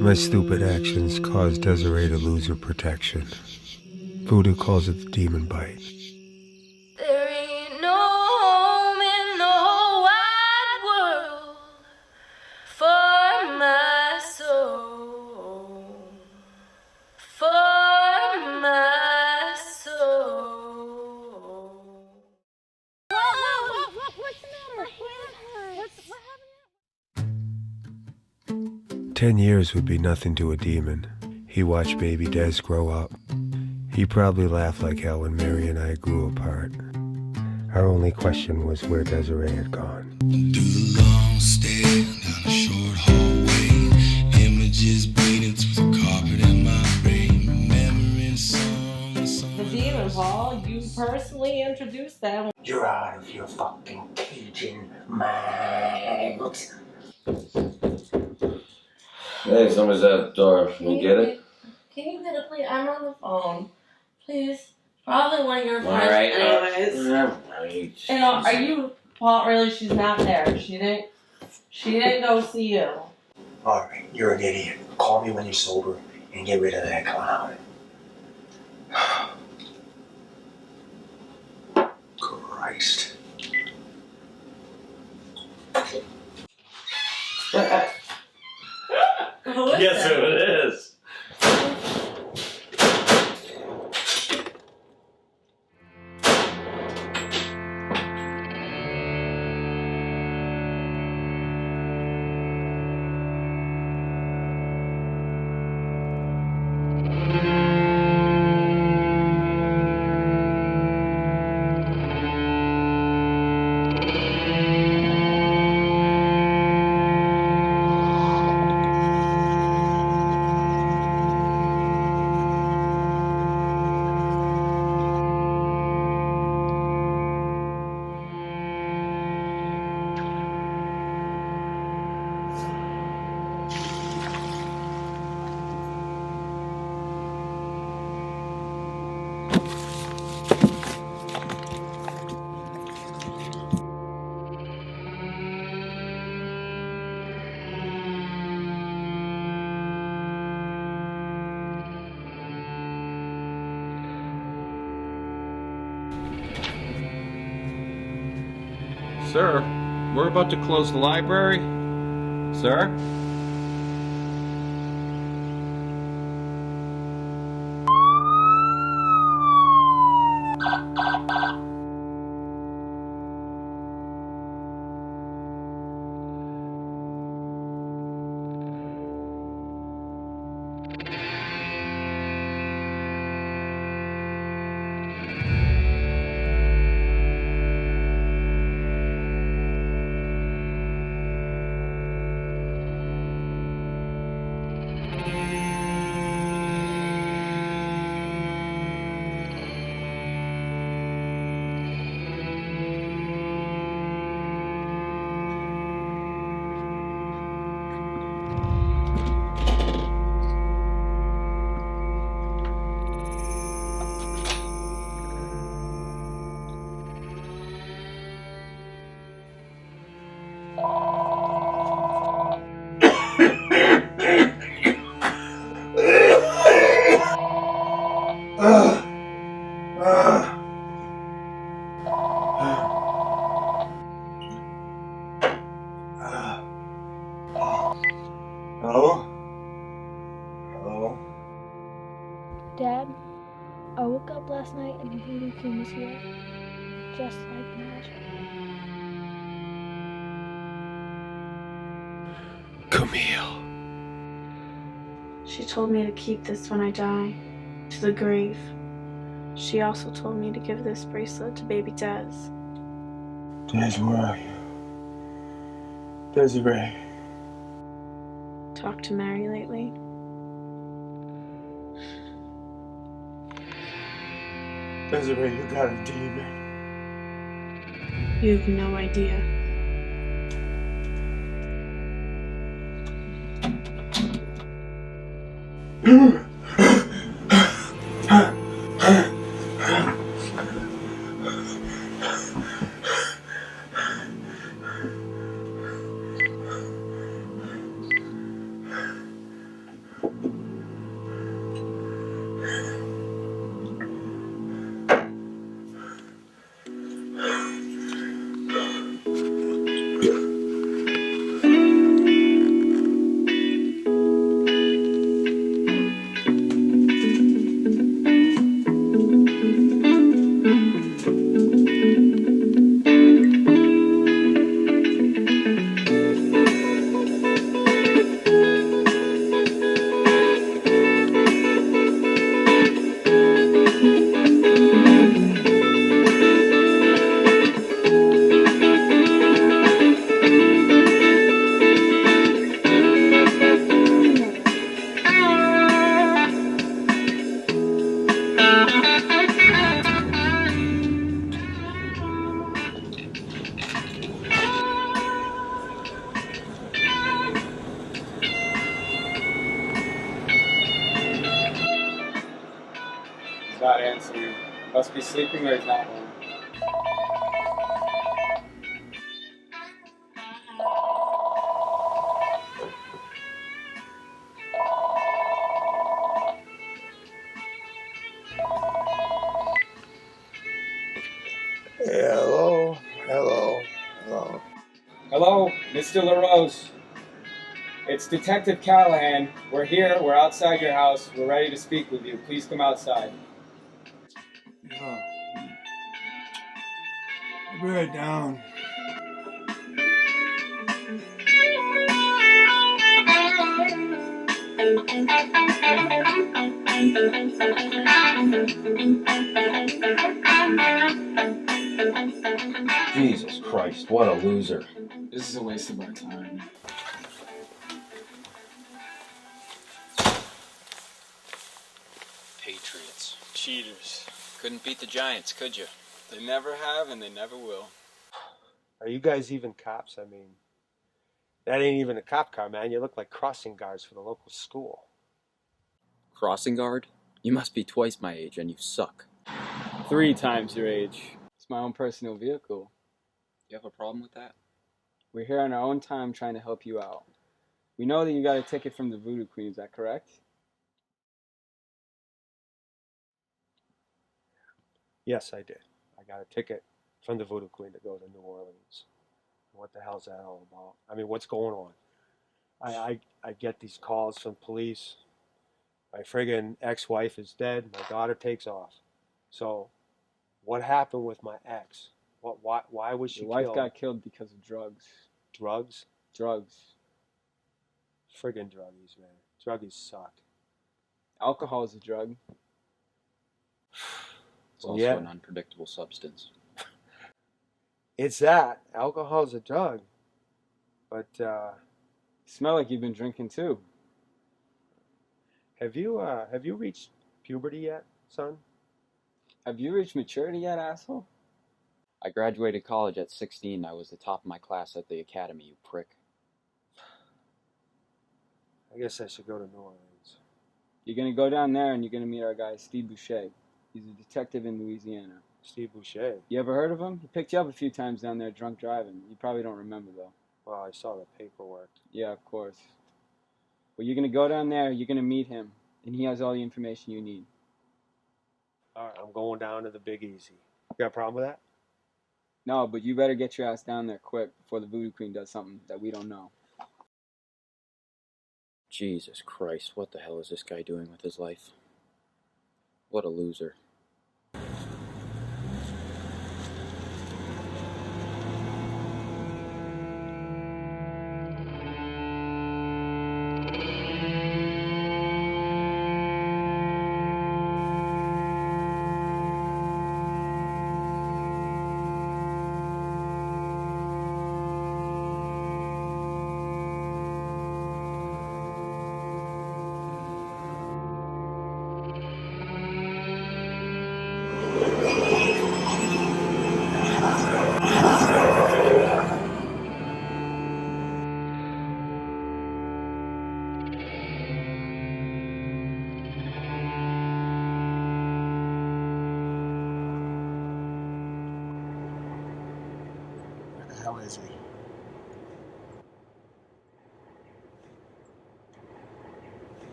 My stupid actions caused Desiree to lose her protection. Voodoo calls it the demon bite. There ain't no home in the whole wide world for my soul. For my soul. Whoa! What's the matter? What happened? 10 years would be nothing to a demon. He watched baby Des grow up. He probably laughed like hell when Mary and I grew apart. Our only question was where Desiree had gone. Do the long stare down a short hallway. Images bleeding through the carpet in my brain. Remembering songs. The demon, Paul. You personally introduced them. You're out of your fucking Cajun mind. Hey, somebody's at the door. Can you get it? Can you get it, please? I'm on the phone. Please. Probably one of your friends. Alright, anyways. alright. You know, are you, Paul, really? She's not there. She didn't go see you. Alright, you're an idiot. Call me when you're sober and get rid of that clown. Christ. Guess who it is? Sir, we're about to close the library. Sir? last night and the Voodoo King was here. Just like magic. Camille. She told me to keep this when I die, to the grave. She also told me to give this bracelet to baby Des. Des, where are you? Desiree. Talked to Mary lately? Desiree, you got a demon. You have no idea. Not answering. Must be sleeping or he's not home. Hello, hello, hello. Hello, Mr. LaRose. It's Detective Callahan. We're here. We're outside your house. We're ready to speak with you. Please come outside. Yeah. I'll be right down. Jesus Christ, what a loser. This is a waste of our time. Patriots. Cheaters. Couldn't beat the Giants, could you? They never have and they never will. Are you guys even cops? I mean, that ain't even a cop car, man. You look like crossing guards for the local school. Crossing guard? You must be twice my age and you suck. 3 times your age. It's my own personal vehicle. You have a problem with that? We're here on our own time trying to help you out. We know that you got a ticket from the Voodoo Queen, is that correct? Yes, I did. I got a ticket from the Voodoo Queen to go to New Orleans. What the hell's that all about? I mean, what's going on? I get these calls from police. My friggin' ex-wife is dead. My daughter takes off. So, what happened with my ex? Why was she Your wife killed? got killed because of drugs. Drugs? Drugs. Friggin' druggies, man. Druggies suck. Alcohol is a drug. It's also an unpredictable substance. It's that. Alcohol's a drug. But, smell like you've been drinking too. Have you reached puberty yet, son? Have you reached maturity yet, asshole? I graduated college at 16. I was the top of my class at the academy, you prick. I guess I should go to New Orleans. You're gonna go down there and you're gonna meet our guy, Steve Boucher. He's a detective in Louisiana. Steve Boucher? You ever heard of him? He picked you up a few times down there drunk driving. You probably don't remember, though. Well, I saw the paperwork. Yeah, of course. But you're gonna go down there, you're gonna meet him, and he has all the information you need. All right, I'm going down to the Big Easy. You got a problem with that? No, but you better get your ass down there quick before the Voodoo Queen does something that we don't know. Jesus Christ, what the hell is this guy doing with his life? What a loser. Where the hell is he?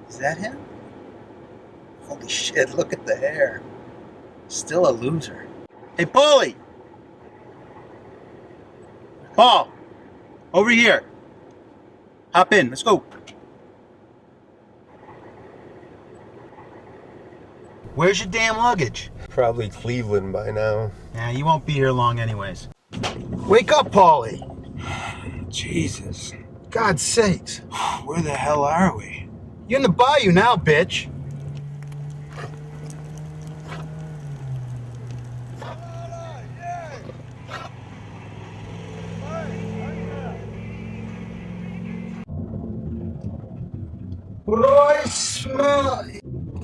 Is that him? Holy shit, look at the hair. Still a loser. Hey, Paulie! Paul! Over here! Hop in, let's go. Where's your damn luggage? Probably Cleveland by now. Yeah, you won't be here long anyways. Wake up, Paulie! Jesus. God's sakes. Where the hell are we? You're in the bayou now, bitch.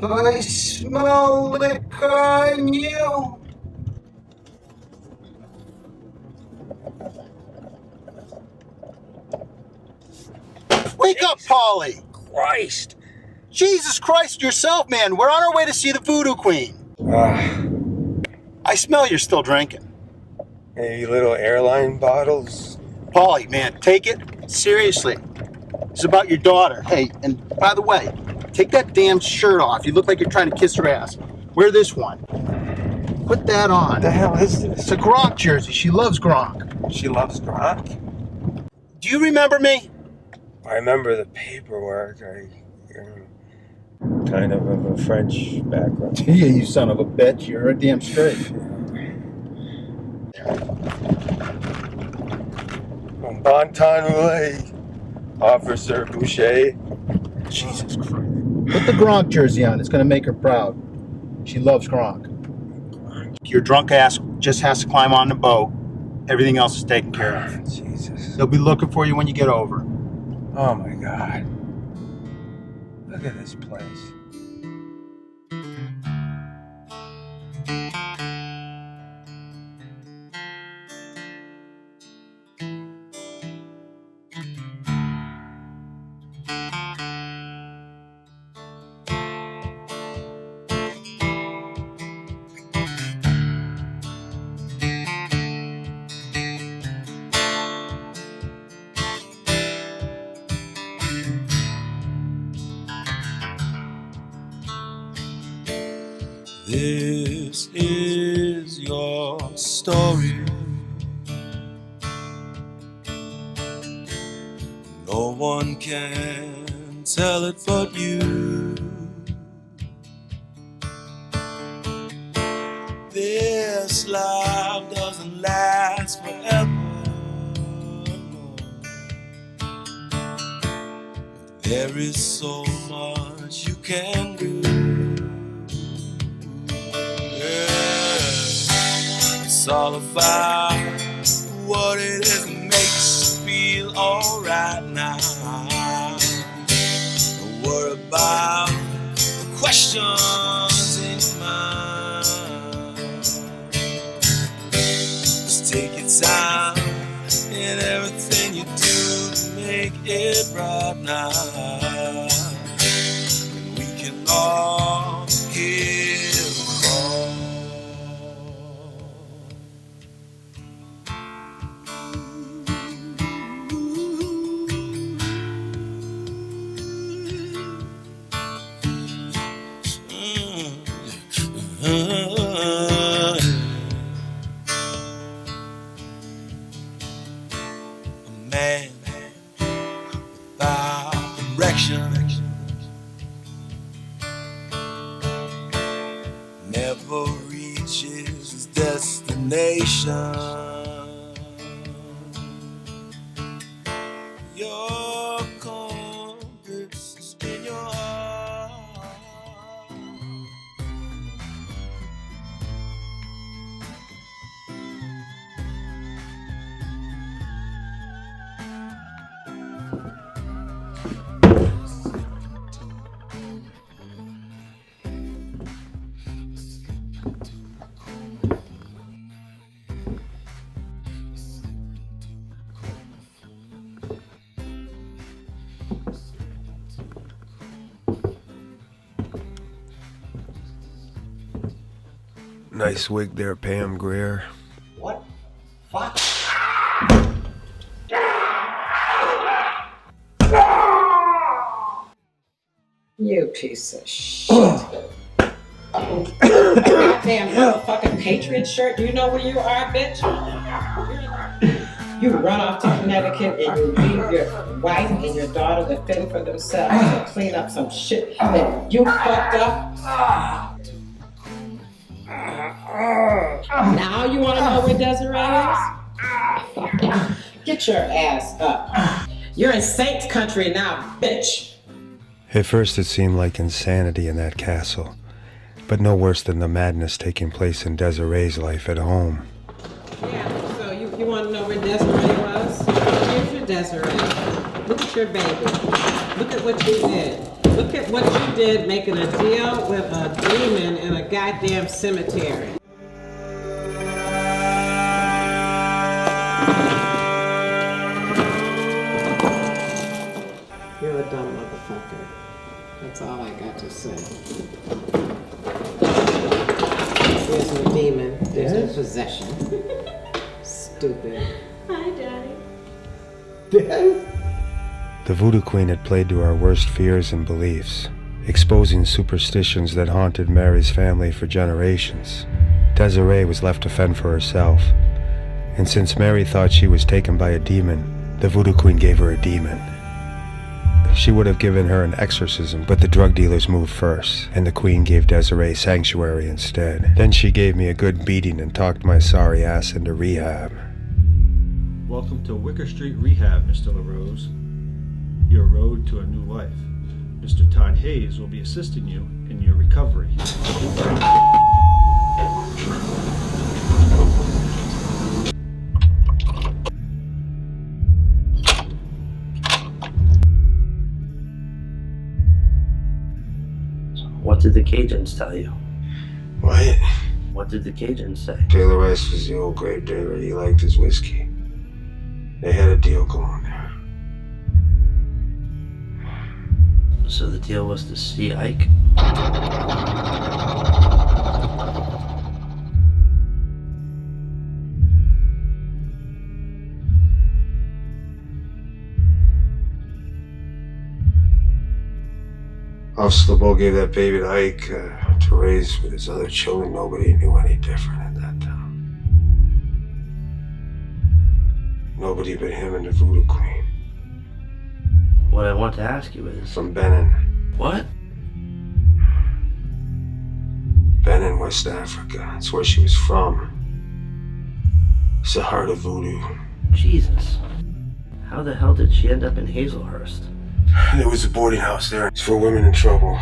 I smell liquor in you. Wake up, Paulie! Christ! Jesus Christ yourself, man. We're on our way to see the Voodoo Queen. I smell you're still drinking. Hey, little airline bottles. Paulie, man, take it seriously. It's about your daughter. Hey, and by the way, take that damn shirt off. You look like you're trying to kiss her ass. Wear this one. Put that on. What the hell is this? It's a Gronk jersey. She loves Gronk. She loves Gronk? Do you remember me? I remember the paperwork. Kind of a French background. Yeah, you son of a bitch. You're a damn straight. Bon temps roulette. Officer Boucher. Jesus Christ. Put the Gronk jersey on. It's going to make her proud. She loves Gronk. Your drunk ass just has to climb on the boat. Everything else is taken care of. Jesus. They'll be looking for you when you get over. Oh my God. Look at this place. This is your story. No one can tell it but you. This life doesn't last forever. There is so much you can do. It's all about what it is that makes you feel alright now. Don't worry about the questions in your mind. Just take your time in everything you do to make it right now. And we can all hear the call. A man without direction never reaches its destination. Your compass is in your heart. Nice wig there, Pam Grier. What? Fuck. You piece of shit. Goddamn motherfucking Patriot shirt. Do you know where you are, bitch? You run off to Connecticut and you leave your wife and your daughter to fend for themselves and clean up some shit that you fucked up. Now you want to know where Desiree is? Get your ass up. You're in Saints country now, bitch. At first it seemed like insanity in that castle, but no worse than the madness taking place in Desiree's life at home. Yeah, so you want to know where Desiree was? Here's your Desiree. Look at your baby. Look at what you did. Look at what you did making a deal with a demon in a goddamn cemetery. You're a dumb motherfucker. That's all I got to say. There's no demon. There's no possession. Stupid. Hi, Daddy. Dad? The Voodoo Queen had played to our worst fears and beliefs, exposing superstitions that haunted Mary's family for generations. Desiree was left to fend for herself, and since Mary thought she was taken by a demon, the Voodoo Queen gave her a demon. She would have given her an exorcism, but the drug dealers moved first, and the Queen gave Desiree sanctuary instead. Then she gave me a good beating and talked my sorry ass into rehab. Welcome to Wicker Street Rehab, Mr. LaRose. Your road to a new life. Mr. Todd Hayes will be assisting you in your recovery. What did the Cajuns tell you? What? What did the Cajuns say? Taylor Rice was the old grave digger. He liked his whiskey. They had a deal going there. So the deal was to see Ike? Officer LeBeau gave that baby to Ike to raise with his other children. Nobody knew any different in that town. Nobody but him and the Voodoo Queen. What I want to ask you is... From Benin. What? Benin, West Africa. That's where she was from. It's the heart of voodoo. Jesus. How the hell did she end up in Hazelhurst? There was a boarding house there. It's for women in trouble.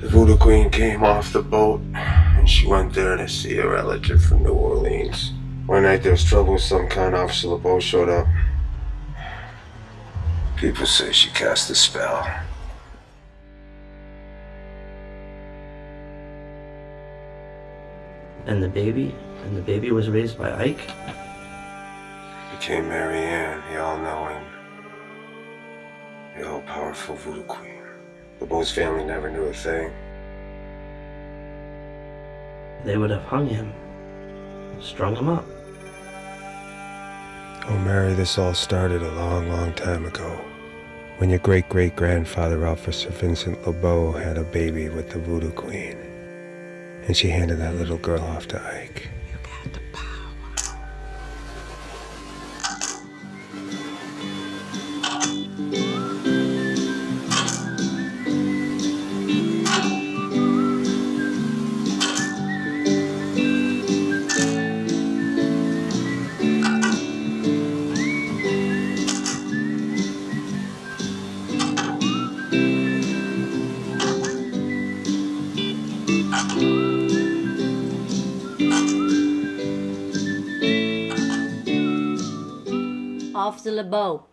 The Voodoo Queen came off the boat, and she went there to see a relative from New Orleans. One night there was trouble with some kind. Officer LeBeau showed up. People say she cast a spell. And the baby? And the baby was raised by Ike? Became Mary Ann, the all-knowing, the all-powerful Voodoo Queen. LeBeau's family never knew a thing. They would have hung him. Strung him up. Oh, Mary, this all started a long, long time ago. When your great-great-grandfather, Officer Vincent LeBeau, had a baby with the Voodoo Queen. And she handed that little girl off to Ike. You got the power. Officer LeBeau.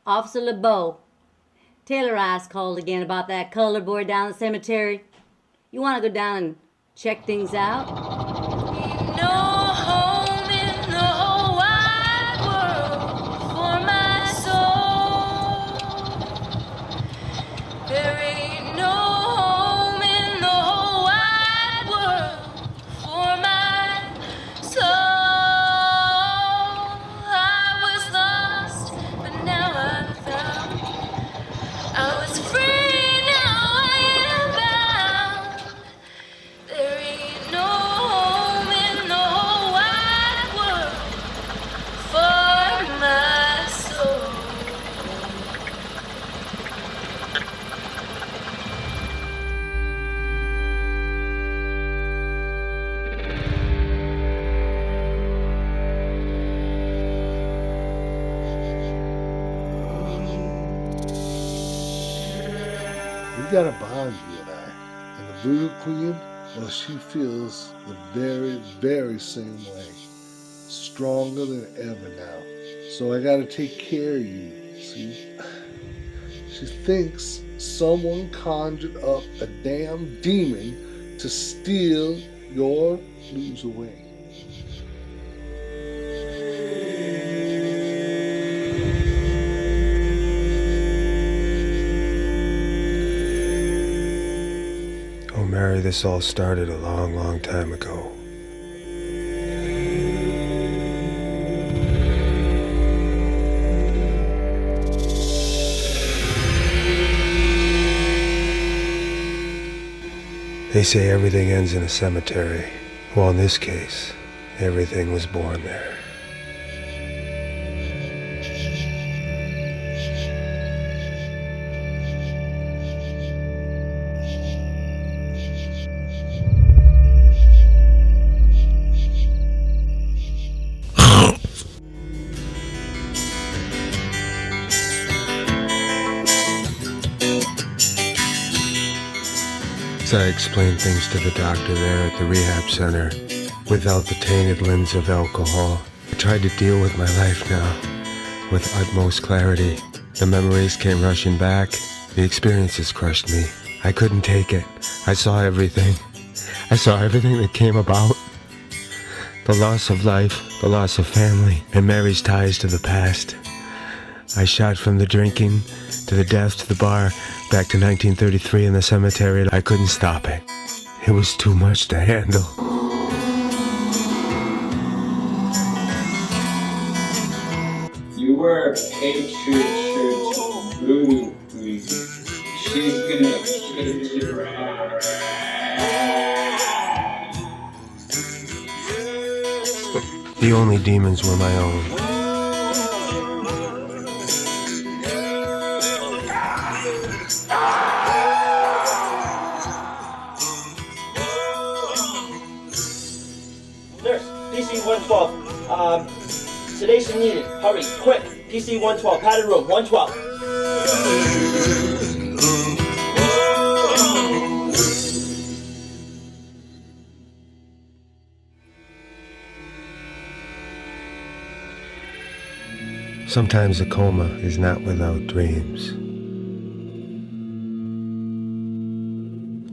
Officer LeBeau. Taylor Ice called again about that colored boy down the cemetery. You want to go down and check things out? No home in the whole wide world for my soul. There ain't no home in the whole wide world for my soul. I was lost, but now I'm found. I was free, now I am bound. There ain't no home in the whole wide world for my soul. We got a bond, you and I. And the Voodoo Queen, well, she feels the very, very same way. Stronger than ever now. So I gotta take care of you, see? She thinks someone conjured up a damn demon to steal your blues away. Oh, Mary, this all started a long, long time ago. They say everything ends in a cemetery. Well, in this case, everything was born there. So I explained things to the doctor there at the rehab center without the tainted lens of alcohol. I tried to deal with my life now with utmost clarity. The memories came rushing back. The experiences crushed me. I couldn't take it. I saw everything. I saw everything that came about. The loss of life, the loss of family, and Mary's ties to the past. I shot from the drinking to the death to the bar, back to 1933 in the cemetery. I couldn't stop it. It was too much to handle. You were a patriot church voodoo queen. She's gonna kiss your ass. The only demons were my own. Nurse, PC-112. Sedation needed. Hurry, quick. PC-112, padded room, 112. Sometimes a coma is not without dreams.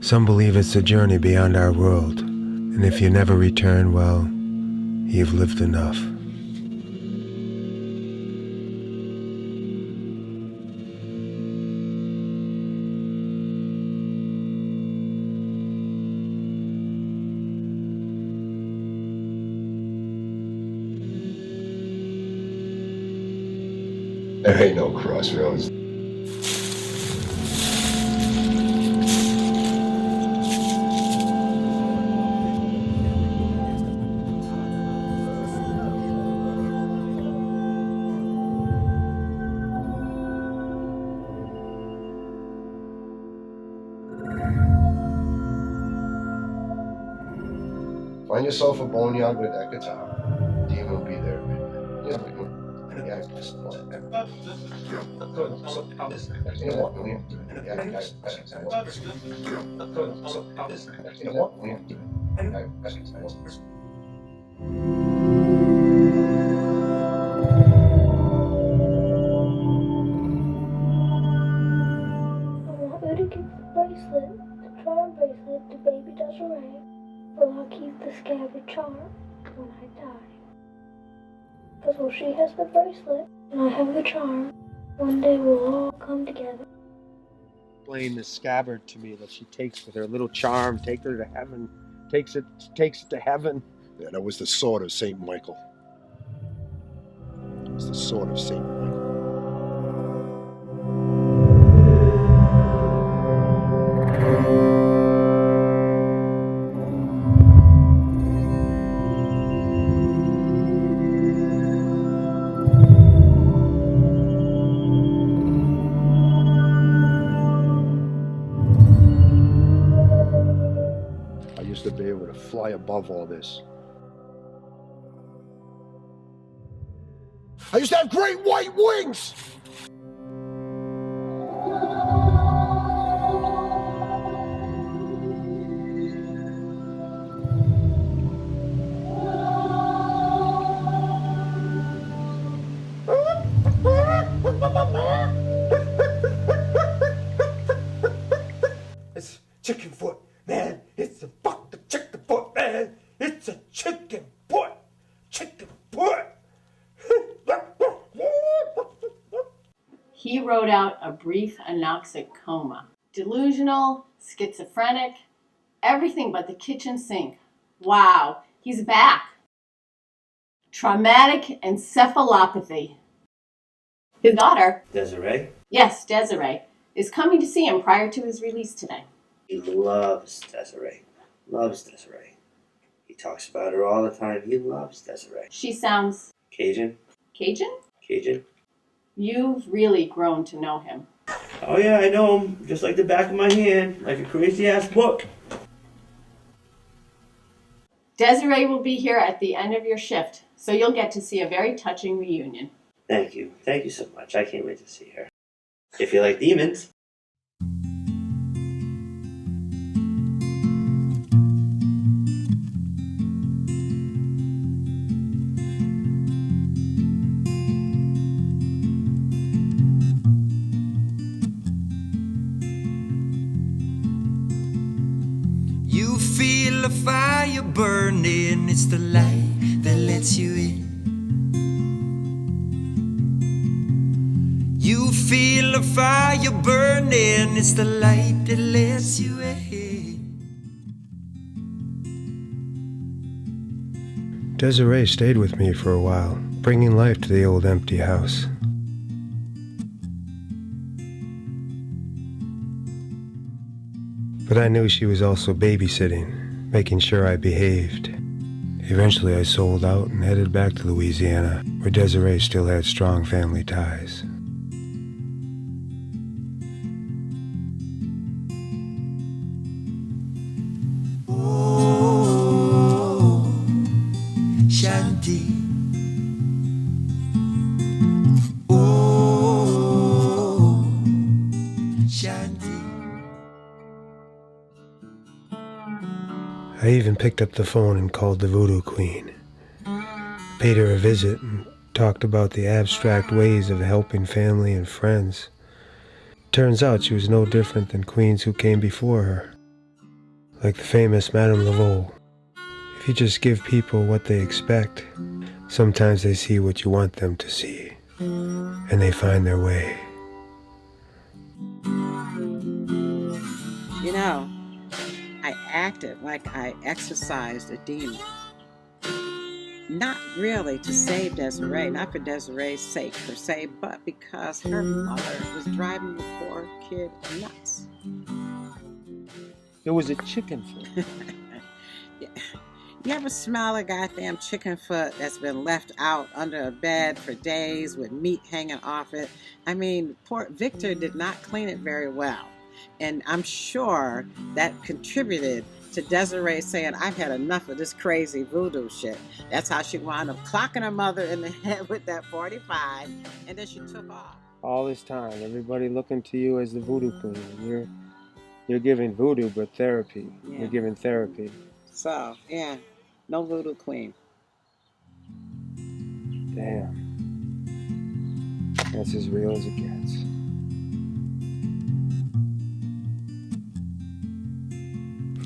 Some believe it's a journey beyond our world, and if you never return, well, you've lived enough. There ain't no crossroads. Find yourself a boneyard with that guitar. Demon will be there. Yeah. Desiree, will I keep the scabbard charm when I die? Because while she has the bracelet and I have the charm, one day we'll all come together. Explain the scabbard to me that she takes with her little charm, take her to heaven, takes it to heaven. Yeah, that was the sword of Saint Michael. It was the sword of Saint Michael. I used to be able to fly above all this. I used to have great white wings! It's chicken foot, man. It's a fuck the chicken foot, man. It's a chicken foot. Chicken foot. He wrote out a brief anoxic coma. Delusional, schizophrenic, everything but the kitchen sink. Wow, he's back. Traumatic encephalopathy. His daughter, Desiree? yes, Desiree, is coming to see him prior to his release today. He loves Desiree. Loves Desiree. He talks about her all the time. He loves Desiree. She sounds Cajun? Cajun? Cajun? You've really grown to know him. Oh yeah, I know him. Just like the back of my hand. Like a crazy ass book. Desiree will be here at the end of your shift, so you'll get to see a very touching reunion. Thank you. Thank you so much. I can't wait to see her. If you like demons. You feel a fire burning, it's the light that lets you in. You feel a fire burning, it's the light that lets you in. Desiree stayed with me for a while, bringing life to the old empty house. But I knew she was also babysitting, making sure I behaved. Eventually I sold out and headed back to Louisiana, where Desiree still had strong family ties. Shanti. Oh, Shanti. I even picked up the phone and called the Voodoo Queen. Paid her a visit and talked about the abstract ways of helping family and friends. Turns out she was no different than queens who came before her. Like the famous Madame Laveau. If you just give people what they expect, sometimes they see what you want them to see, and they find their way. You know, I acted like I exorcised a demon. Not really to save Desiree, not for Desiree's sake per se, but because her mother was driving the poor kid nuts. It was a chicken foot. You ever smell a goddamn chicken foot that's been left out under a bed for days with meat hanging off it? I mean, poor Victor did not clean it very well. And I'm sure that contributed to Desiree saying, I've had enough of this crazy voodoo shit. That's how she wound up clocking her mother in the head with that 45, and then she took off. All this time, everybody looking to you as the voodoo queen. And you're giving voodoo, but therapy. Yeah. You're giving therapy. So, yeah, no voodoo queen. Damn. That's as real as it gets.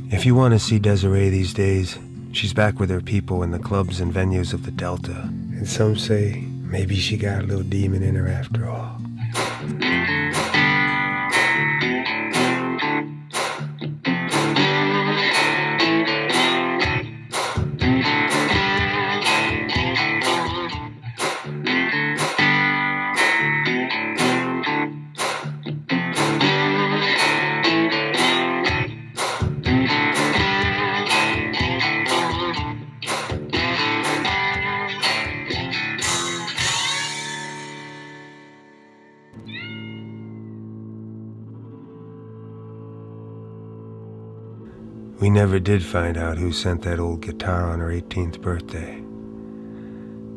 If you want to see Desiree these days, she's back with her people in the clubs and venues of the Delta. And some say maybe she got a little demon in her after all. We never did find out who sent that old guitar on her 18th birthday.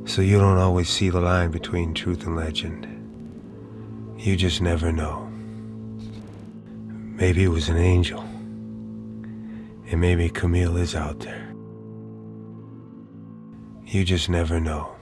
So you don't always see the line between truth and legend. You just never know. Maybe it was an angel. And maybe Camille is out there. You just never know.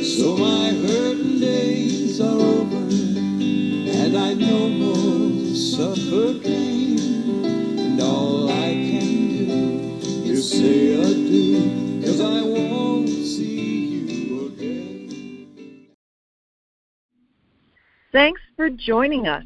So my hurting days are over, and I no more suffer pain. And all I can do is say adieu, 'cause I won't see you again. Thanks for joining us.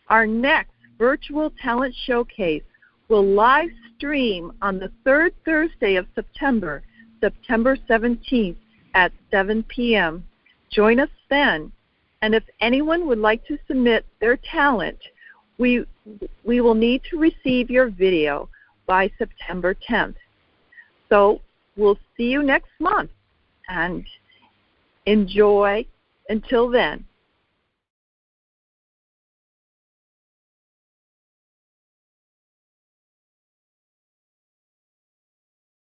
Our next virtual talent showcase will live stream on the third Thursday of September, September 17th at 7 p.m. Join us then. And if anyone would like to submit their talent, we will need to receive your video by September 10th. So we'll see you next month, and enjoy until then.